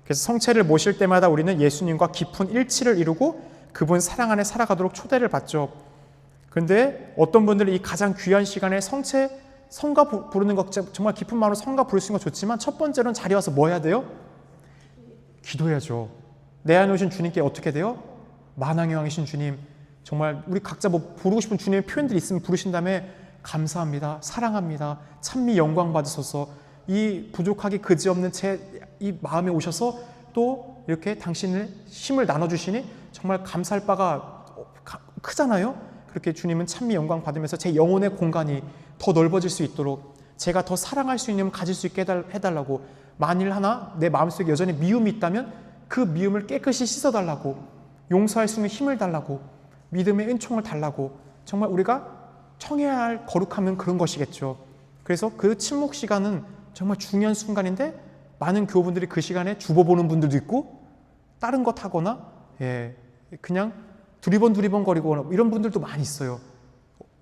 그래서 성체를 모실 때마다 우리는 예수님과 깊은 일치를 이루고 그분 사랑 안에 살아가도록 초대를 받죠. 그런데 어떤 분들은 이 가장 귀한 시간에 성가 부르는 것, 정말 깊은 마음으로 성가 부를 수 있는 건 좋지만 첫 번째로는 자리에 와서 뭐 해야 돼요? 기도해야죠. 내 안에 오신 주님께 어떻게 돼요? 만왕의 왕이신 주님, 정말 우리 각자 뭐 부르고 싶은 주님의 표현들이 있으면 부르신 다음에 감사합니다, 사랑합니다, 찬미 영광 받으소서, 이 부족하기 그지없는 제 이 마음에 오셔서 또 이렇게 당신의 힘을 나눠주시니 정말 감사할 바가 크잖아요. 그렇게 주님은 찬미 영광 받으면서 제 영혼의 공간이 더 넓어질 수 있도록, 제가 더 사랑할 수 있는 힘을 가질 수 있게 해달라고, 만일 하나 내 마음속에 여전히 미움이 있다면 그 미움을 깨끗이 씻어달라고, 용서할 수 있는 힘을 달라고, 믿음의 은총을 달라고, 정말 우리가 청해야 할 거룩함은 그런 것이겠죠. 그래서 그 침묵 시간은 정말 중요한 순간인데 많은 교우분들이 그 시간에 주보 보는 분들도 있고 다른 것 하거나 그냥 두리번 거리고 이런 분들도 많이 있어요.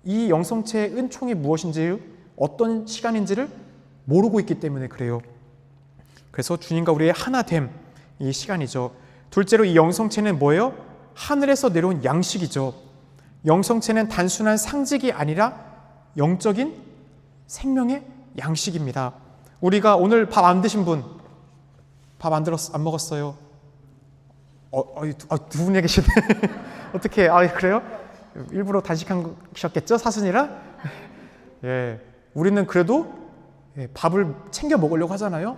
이 영성체의 은총이 무엇인지, 어떤 시간인지를 모르고 있기 때문에 그래요. 그래서 주님과 우리의 하나됨, 이 시간이죠. 둘째로 이 영성체는 뭐예요? 하늘에서 내려온 양식이죠. 영성체는 단순한 상징이 아니라 영적인 생명의 양식입니다. 우리가 오늘 밥 안 드신 분, 밥 안 먹었어요? 두 분이 계시네. 어떻게, 그래요? 일부러 단식하셨겠죠? 사순이라? 우리는 그래도 밥을 챙겨 먹으려고 하잖아요.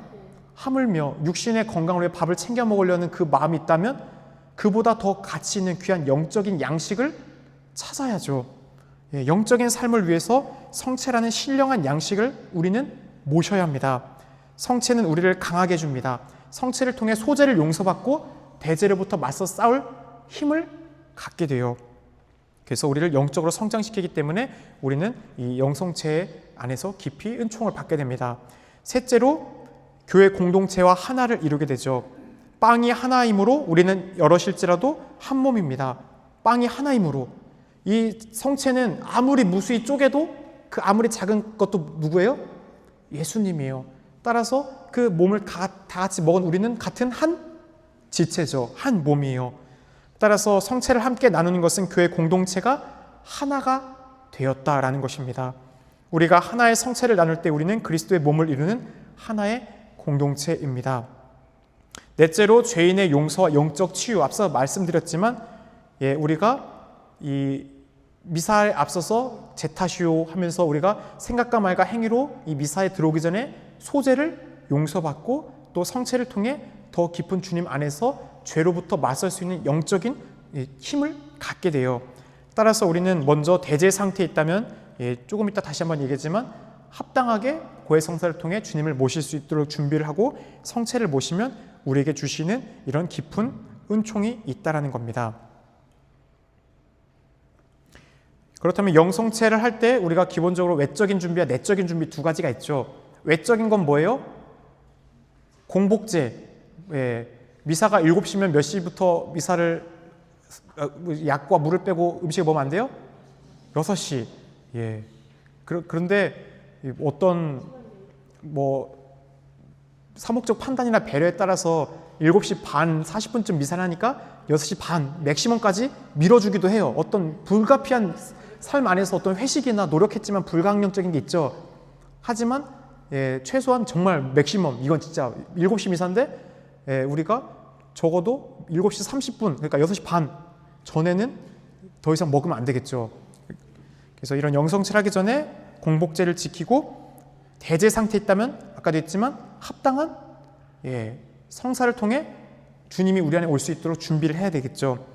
하물며 육신의 건강을 위해 밥을 챙겨 먹으려는 그 마음이 있다면 그보다 더 가치 있는 귀한 영적인 양식을 찾아야죠. 영적인 삶을 위해서 성체라는 신령한 양식을 우리는 모셔야 합니다. 성체는 우리를 강하게 해줍니다. 성체를 통해 소재를 용서받고 대제로부터 맞서 싸울 힘을 갖게 돼요. 그래서 우리를 영적으로 성장시키기 때문에 우리는 이 영성체 안에서 깊이 은총을 받게 됩니다. 셋째로 교회 공동체와 하나를 이루게 되죠. 빵이 하나이므로 우리는 여럿일지라도 한 몸입니다. 빵이 하나이므로 이 성체는 아무리 무수히 쪼개도 그 아무리 작은 것도 누구예요? 예수님이에요. 따라서 그 몸을 다 같이 먹은 우리는 같은 한 지체죠. 한 몸이에요. 따라서 성체를 함께 나누는 것은 교회 공동체가 하나가 되었다라는 것입니다. 우리가 하나의 성체를 나눌 때 우리는 그리스도의 몸을 이루는 하나의 공동체입니다. 넷째로 죄인의 용서와 영적 치유, 앞서 말씀드렸지만 우리가 이 미사에 앞서서 제타시오 하면서 우리가 생각과 말과 행위로 이 미사에 들어오기 전에 소재를 용서받고 또 성체를 통해 더 깊은 주님 안에서 죄로부터 맞설 수 있는 영적인 힘을 갖게 돼요. 따라서 우리는 먼저 대제 상태에 있다면 조금 이따 다시 한번 얘기하지만 합당하게 고해 성사를 통해 주님을 모실 수 있도록 준비를 하고 성체를 모시면 우리에게 주시는 이런 깊은 은총이 있다라는 겁니다. 그렇다면 영성체를 할 때 우리가 기본적으로 외적인 준비와 내적인 준비 두 가지가 있죠. 외적인 건 뭐예요? 공복제. 미사가 7시면 몇 시부터 미사를 약과 물을 빼고 음식을 먹으면 안 돼요? 6시. 그런데 어떤 사목적 판단이나 배려에 따라서 7시 반 40분쯤 미사를 하니까 6시 반 맥시멈까지 밀어주기도 해요. 어떤 불가피한 삶 안에서 어떤 회식이나 노력했지만 불가항력적인 게 있죠. 하지만 최소한 정말 맥시멈, 이건 진짜 7시 미사인데 우리가 적어도 7시 30분, 그러니까 6시 반 전에는 더 이상 먹으면 안 되겠죠. 그래서 이런 영성체를 하기 전에 공복제를 지키고 대제 상태에 있다면 아까도 했지만 합당한 성사를 통해 주님이 우리 안에 올 수 있도록 준비를 해야 되겠죠.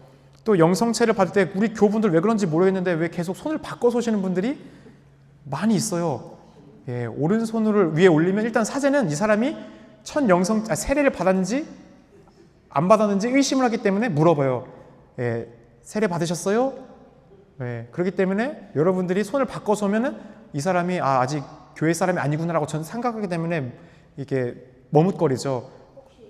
또 영성체를 받을 때 우리 교우분들 왜 그런지 모르겠는데 왜 계속 손을 바꿔서 오시는 분들이 많이 있어요. 오른손을 위에 올리면 일단 사제는 이 사람이 세례를 받았는지 안 받았는지 의심을 하기 때문에 물어봐요. 세례 받으셨어요? 그렇기 때문에 여러분들이 손을 바꿔서 오면은 이 사람이 아직 교회 사람이 아니구나라고 저는 생각하기 때문에 이게 머뭇거리죠.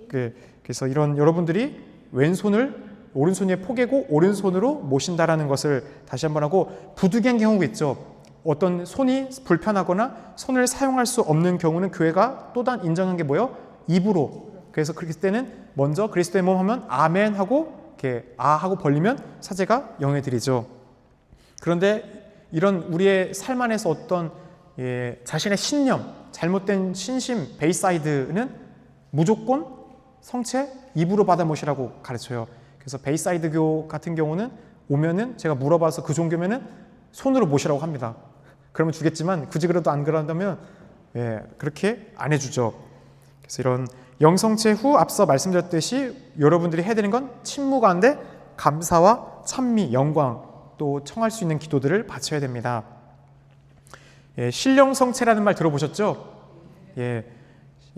그래서 이런 여러분들이 왼손을 오른손 위에 포개고 오른손으로 모신다라는 것을 다시 한번 하고, 부득이한 경우가 있죠. 어떤 손이 불편하거나 손을 사용할 수 없는 경우는 교회가 또한 인정한 게 뭐예요? 입으로. 그래서 그럴 때는 먼저 그리스도의 몸 하면 아멘 하고 이렇게 하고 벌리면 사제가 영해드리죠. 그런데 이런 우리의 삶 안에서 어떤 자신의 신념, 잘못된 신심, 베이사이드는 무조건 성체 입으로 받아 모시라고 가르쳐요. 그래서 베이사이드 교 같은 경우는 오면은 제가 물어봐서 그 종교면은 손으로 모시라고 합니다. 그러면 주겠지만 굳이 그래도 안 그런다면 그렇게 안 해주죠. 그래서 이런 영성체 후 앞서 말씀드렸듯이 여러분들이 해야 되는 건 침묵 가운데 감사와 찬미, 영광 또 청할 수 있는 기도들을 바쳐야 됩니다. 신령성체라는 말 들어보셨죠?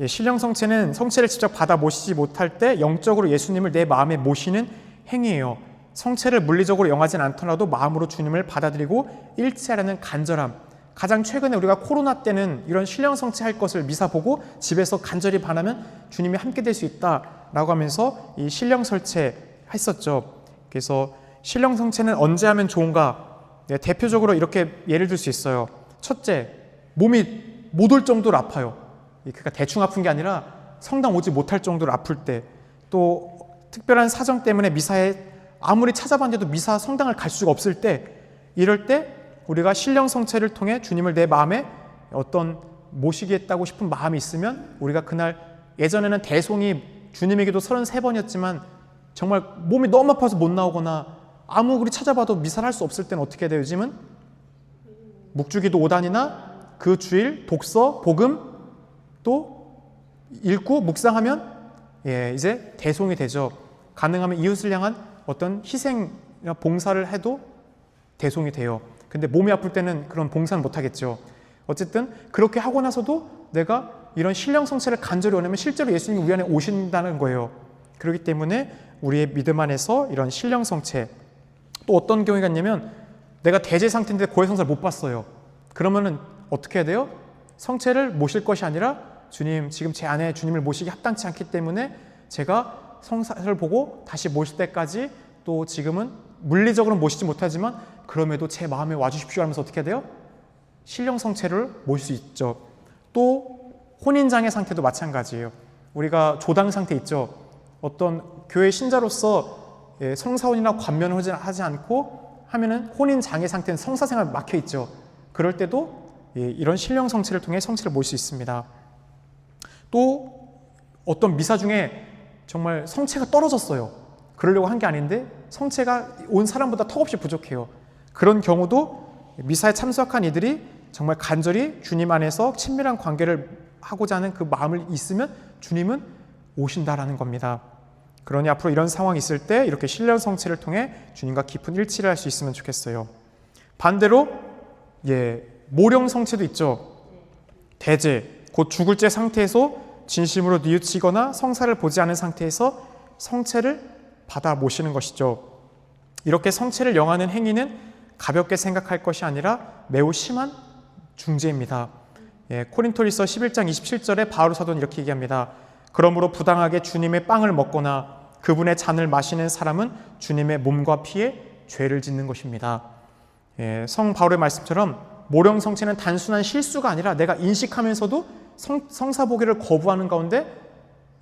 신령성체는 성체를 직접 받아 모시지 못할 때 영적으로 예수님을 내 마음에 모시는 행위예요. 성체를 물리적으로 영하진 않더라도 마음으로 주님을 받아들이고 일치하라는 간절함. 가장 최근에 우리가 코로나 때는 이런 신령성체 할 것을 미사 보고 집에서 간절히 반하면 주님이 함께 될 수 있다라고 하면서 이 신령설체 했었죠. 그래서 신령성체는 언제 하면 좋은가? 대표적으로 이렇게 예를 들 수 있어요. 첫째, 몸이 못 올 정도로 아파요. 그러니까 대충 아픈 게 아니라 성당 오지 못할 정도로 아플 때, 또 특별한 사정 때문에 미사에 아무리 찾아봤는데도 미사 성당을 갈 수가 없을 때, 이럴 때 우리가 신령성체를 통해 주님을 내 마음에 어떤 모시겠다고 싶은 마음이 있으면 우리가 그날, 예전에는 대송이 주님의 기도 33번이었지만 정말 몸이 너무 아파서 못 나오거나 아무리 찾아봐도 미사를 할 수 없을 때는 어떻게 해야 돼요? 요즘은 묵주기도 5단이나 그 주일 독서, 복음 또 읽고 묵상하면 이제 대송이 되죠. 가능하면 이웃을 향한 어떤 희생, 봉사를 해도 대송이 돼요. 근데 몸이 아플 때는 그런 봉사는 못 하겠죠. 어쨌든 그렇게 하고 나서도 내가 이런 신령성체를 간절히 원하면 실제로 예수님이 우리 안에 오신다는 거예요. 그렇기 때문에 우리의 믿음 안에서 이런 신령성체, 또 어떤 경우가 있냐면 내가 대제 상태인데 고해 성사를 못 봤어요. 그러면은 어떻게 해야 돼요? 성체를 모실 것이 아니라 주님, 지금 제 안에 주님을 모시기 합당치 않기 때문에 제가 성사를 보고 다시 모실 때까지, 또 지금은 물리적으로 모시지 못하지만 그럼에도 제 마음에 와주십시오 하면서 어떻게 해야 돼요? 신령 성체를 모실 수 있죠. 또 혼인장애 상태도 마찬가지예요. 우리가 조당 상태 있죠. 어떤 교회 신자로서 성사혼이나 관면을 하지 않고 하면은 혼인장애 상태는 성사생활 막혀 있죠. 그럴 때도 이런 신령 성체를 통해 성체를 모실 수 있습니다. 또 어떤 미사 중에 정말 성체가 떨어졌어요. 그러려고 한 게 아닌데 성체가 온 사람보다 턱없이 부족해요. 그런 경우도 미사에 참석한 이들이 정말 간절히 주님 안에서 친밀한 관계를 하고자 하는 그 마음을 있으면 주님은 오신다라는 겁니다. 그러니 앞으로 이런 상황이 있을 때 이렇게 신령 성체를 통해 주님과 깊은 일치를 할 수 있으면 좋겠어요. 반대로 모령 성체도 있죠. 대제, 곧 죽을 제 상태에서 진심으로 뉘우치거나 성사를 보지 않은 상태에서 성체를 받아 모시는 것이죠. 이렇게 성체를 영하는 행위는 가볍게 생각할 것이 아니라 매우 심한 중죄입니다. 코린토리서 11장 27절에 바울 사도는 이렇게 얘기합니다. 그러므로 부당하게 주님의 빵을 먹거나 그분의 잔을 마시는 사람은 주님의 몸과 피에 죄를 짓는 것입니다. 성 바울의 말씀처럼 모령 성체는 단순한 실수가 아니라 내가 인식하면서도 성사보기를 거부하는 가운데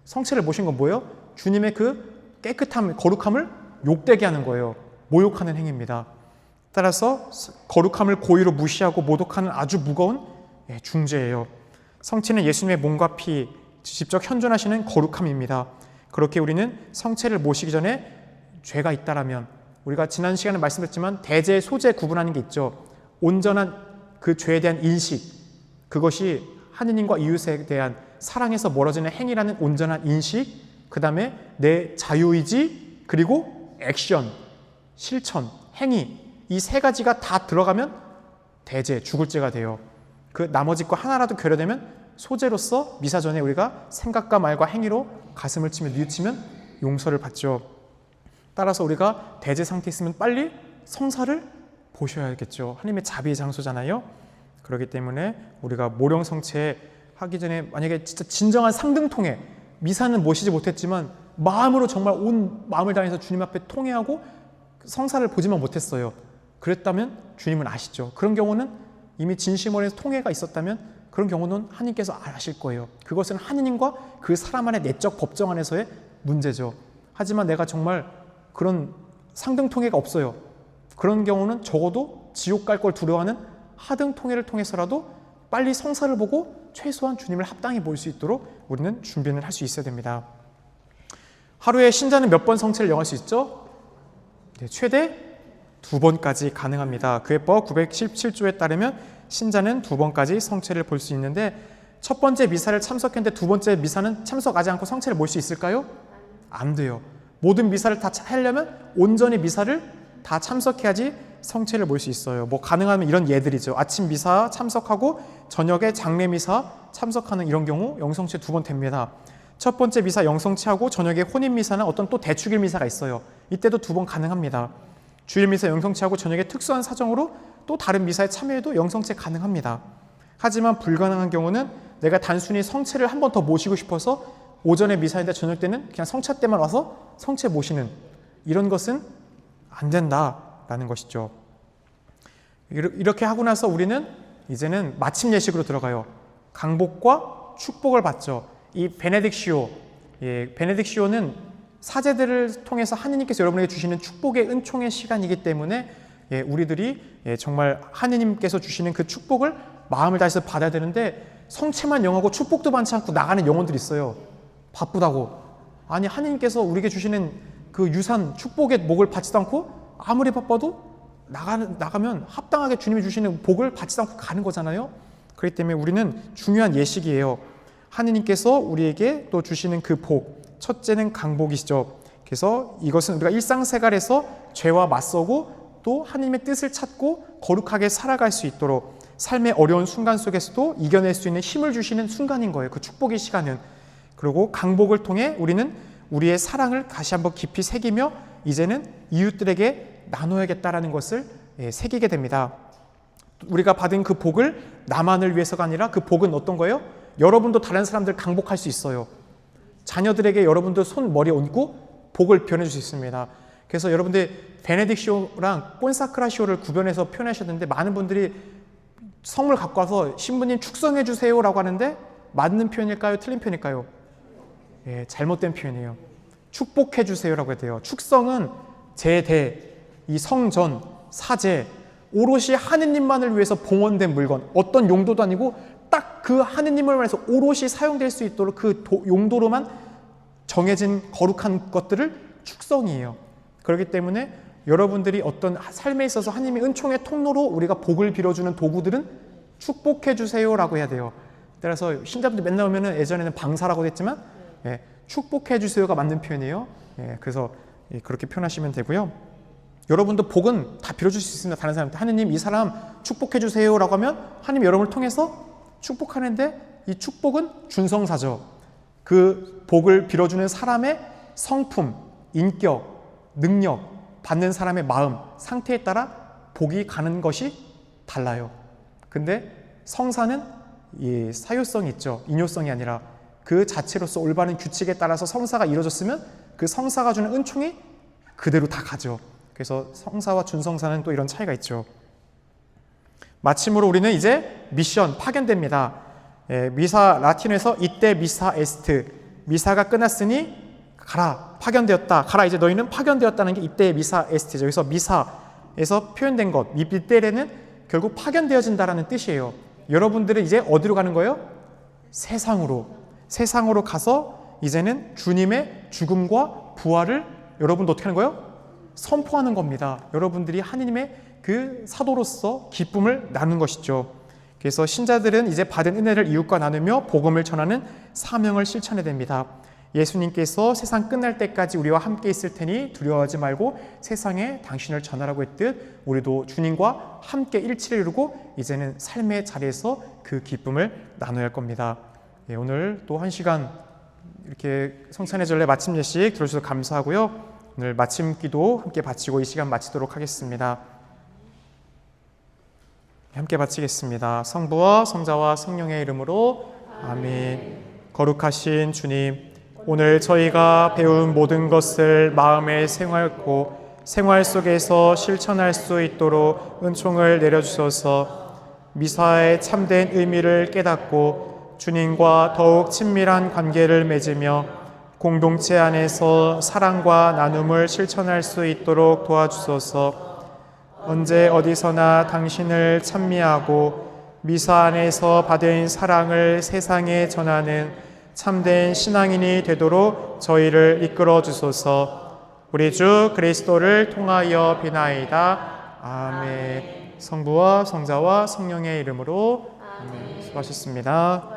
성체를 모신 건 뭐예요? 주님의 그 깨끗함, 거룩함을 욕되게 하는 거예요. 모욕하는 행위입니다. 따라서 거룩함을 고의로 무시하고 모독하는 아주 무거운 중죄예요. 성체는 예수님의 몸과 피, 직접 현존하시는 거룩함입니다. 그렇게 우리는 성체를 모시기 전에 죄가 있다라면, 우리가 지난 시간에 말씀드렸지만 대제, 소제 구분하는 게 있죠. 온전한 그 죄에 대한 인식, 그것이 하느님과 이웃에 대한 사랑에서 멀어지는 행위라는 온전한 인식, 그 다음에 내 자유의지, 그리고 액션, 실천, 행위, 이 세 가지가 다 들어가면 대제, 죽을 죄가 돼요. 그 나머지 거 하나라도 결여되면 소제로서 미사 전에 우리가 생각과 말과 행위로 가슴을 치며 뉘우치면 용서를 받죠. 따라서 우리가 대제 상태에 있으면 빨리 성사를 보셔야겠죠. 하나님의 자비의 장소잖아요. 그렇기 때문에 우리가 모령 성체 하기 전에 만약에 진짜 진정한 상등통해, 미사는 모시지 못했지만 마음으로 정말 온 마음을 다해서 주님 앞에 통회하고 성사를 보지만 못했어요. 그랬다면 주님은 아시죠. 그런 경우는 이미 진심어린 통회가 있었다면 그런 경우는 하나님께서 아실 거예요. 그것은 하느님과 그 사람 안의 내적 법정 안에서의 문제죠. 하지만 내가 정말 그런 상등통회가 없어요. 그런 경우는 적어도 지옥 갈 걸 두려워하는 하등통회를 통해서라도 빨리 성사를 보고 최소한 주님을 합당히 볼 수 있도록 우리는 준비를 할 수 있어야 됩니다. 하루에 신자는 몇 번 성체를 영할 수 있죠? 최대 2번까지 가능합니다. 교회법 917조에 따르면 신자는 2번까지 성체를 볼 수 있는데, 첫 번째 미사를 참석했는데 두 번째 미사는 참석하지 않고 성체를 볼 수 있을까요? 안 돼요. 모든 미사를 다 하려면 온전히 미사를 다 참석해야지 성체를 볼 수 있어요. 가능하면 이런 예들이죠. 아침 미사 참석하고 저녁에 장례 미사 참석하는 이런 경우 영성체 2번 됩니다. 첫 번째 미사 영성체하고 저녁에 혼인 미사나 어떤 또 대축일 미사가 있어요. 이때도 2번 가능합니다. 주일 미사 영성체하고 저녁에 특수한 사정으로 또 다른 미사에 참여해도 영성체 가능합니다. 하지만 불가능한 경우는 내가 단순히 성체를 한 번 더 모시고 싶어서 오전에 미사인데 저녁 때는 그냥 성차 때만 와서 성체 모시는, 이런 것은 안 된다라는 것이죠. 이렇게 하고 나서 우리는 이제는 마침 예식으로 들어가요. 강복과 축복을 받죠. 이 베네딕시오, 베네딕시오는 사제들을 통해서 하느님께서 여러분에게 주시는 축복의 은총의 시간이기 때문에 우리들이 정말 하느님께서 주시는 그 축복을 마음을 다해서 받아야 되는데, 성체만 영하고 축복도 받지 않고 나가는 영혼들이 있어요. 바쁘다고. 아니, 하느님께서 우리에게 주시는 그 유산 축복의 목을 받지도 않고 아무리 바빠도 나가면 합당하게 주님이 주시는 복을 받지도 않고 가는 거잖아요. 그렇기 때문에 우리는 중요한 예식이에요. 하느님께서 우리에게 또 주시는 그 복, 첫째는 강복이시죠. 그래서 이것은 우리가 일상생활에서 죄와 맞서고 또 하나님의 뜻을 찾고 거룩하게 살아갈 수 있도록 삶의 어려운 순간 속에서도 이겨낼 수 있는 힘을 주시는 순간인 거예요. 그 축복의 시간은. 그리고 강복을 통해 우리는 우리의 사랑을 다시 한번 깊이 새기며 이제는 이웃들에게 나눠야겠다라는 것을 새기게 됩니다. 우리가 받은 그 복을 나만을 위해서가 아니라 그 복은 어떤 거예요? 여러분도 다른 사람들 강복할 수 있어요. 자녀들에게 여러분도 손 머리에 얹고 복을 표현해 줄 수 있습니다. 그래서 여러분들 베네딕쇼랑 폰사크라쇼를 구별해서 표현하셨는데 많은 분들이 성물 갖고 와서 신부님 축성해 주세요라고 하는데 맞는 표현일까요? 틀린 표현일까요? 잘못된 표현이에요. 축복해 주세요라고 해야 돼요. 축성은 제대, 이 성전, 사제, 오롯이 하느님만을 위해서 봉헌된 물건, 어떤 용도도 아니고 딱 그 하느님을 위해서 오롯이 사용될 수 있도록 그 용도로만 정해진 거룩한 것들을 축성이에요. 그렇기 때문에 여러분들이 어떤 삶에 있어서 하나님의 은총의 통로로 우리가 복을 빌어주는 도구들은 축복해 주세요라고 해야 돼요. 따라서 신자분들 맨날 오면은 예전에는 방사라고 했지만 축복해 주세요가 맞는 표현이에요. 그래서 그렇게 표현하시면 되고요. 여러분도 복은 다 빌어줄 수 있습니다. 다른 사람한테 하느님 이 사람 축복해 주세요라고 하면 하느님 여러분을 통해서 축복하는데 이 축복은 준성사죠. 그 복을 빌어주는 사람의 성품, 인격, 능력, 받는 사람의 마음, 상태에 따라 복이 가는 것이 달라요. 근데 성사는 이 사유성이 있죠. 인효성이 아니라 그 자체로서 올바른 규칙에 따라서 성사가 이루어졌으면 그 성사가 주는 은총이 그대로 다 가죠. 그래서 성사와 준성사는 또 이런 차이가 있죠. 마침으로 우리는 이제 미션, 파견됩니다. 미사 라틴에서 이때 미사 에스트, 미사가 끝났으니 가라, 파견되었다. 가라, 이제 너희는 파견되었다는 게 이때 미사 에스트죠. 그래서 미사에서 표현된 것, 미비테레는 결국 파견되어진다라는 뜻이에요. 여러분들은 이제 어디로 가는 거예요? 세상으로 가서 이제는 주님의 죽음과 부활을 여러분도 어떻게 하는 거예요? 선포하는 겁니다. 여러분들이 하느님의 그 사도로서 기쁨을 나누는 것이죠. 그래서 신자들은 이제 받은 은혜를 이웃과 나누며 복음을 전하는 사명을 실천해야 됩니다. 예수님께서 세상 끝날 때까지 우리와 함께 있을 테니 두려워하지 말고 세상에 당신을 전하라고 했듯 우리도 주님과 함께 일치를 이루고 이제는 삶의 자리에서 그 기쁨을 나눠야 할 겁니다. 오늘 또 1시간 이렇게 성찬의 전례 마침 예식 들어주셔서 감사하고요. 오늘 마침 기도 함께 바치고 이 시간 마치도록 하겠습니다. 함께 바치겠습니다. 성부와 성자와 성령의 이름으로 아멘. 거룩하신 주님, 오늘 저희가 배운 모든 것을 마음에 생활고 생활 속에서 실천할 수 있도록 은총을 내려주셔서 미사의 참된 의미를 깨닫고 주님과 더욱 친밀한 관계를 맺으며 공동체 안에서 사랑과 나눔을 실천할 수 있도록 도와주소서. 언제 어디서나 당신을 찬미하고 미사 안에서 받은 사랑을 세상에 전하는 참된 신앙인이 되도록 저희를 이끌어 주소서. 우리 주 그리스도를 통하여 비나이다. 아멘. 성부와 성자와 성령의 이름으로 아멘. 수고하셨습니다.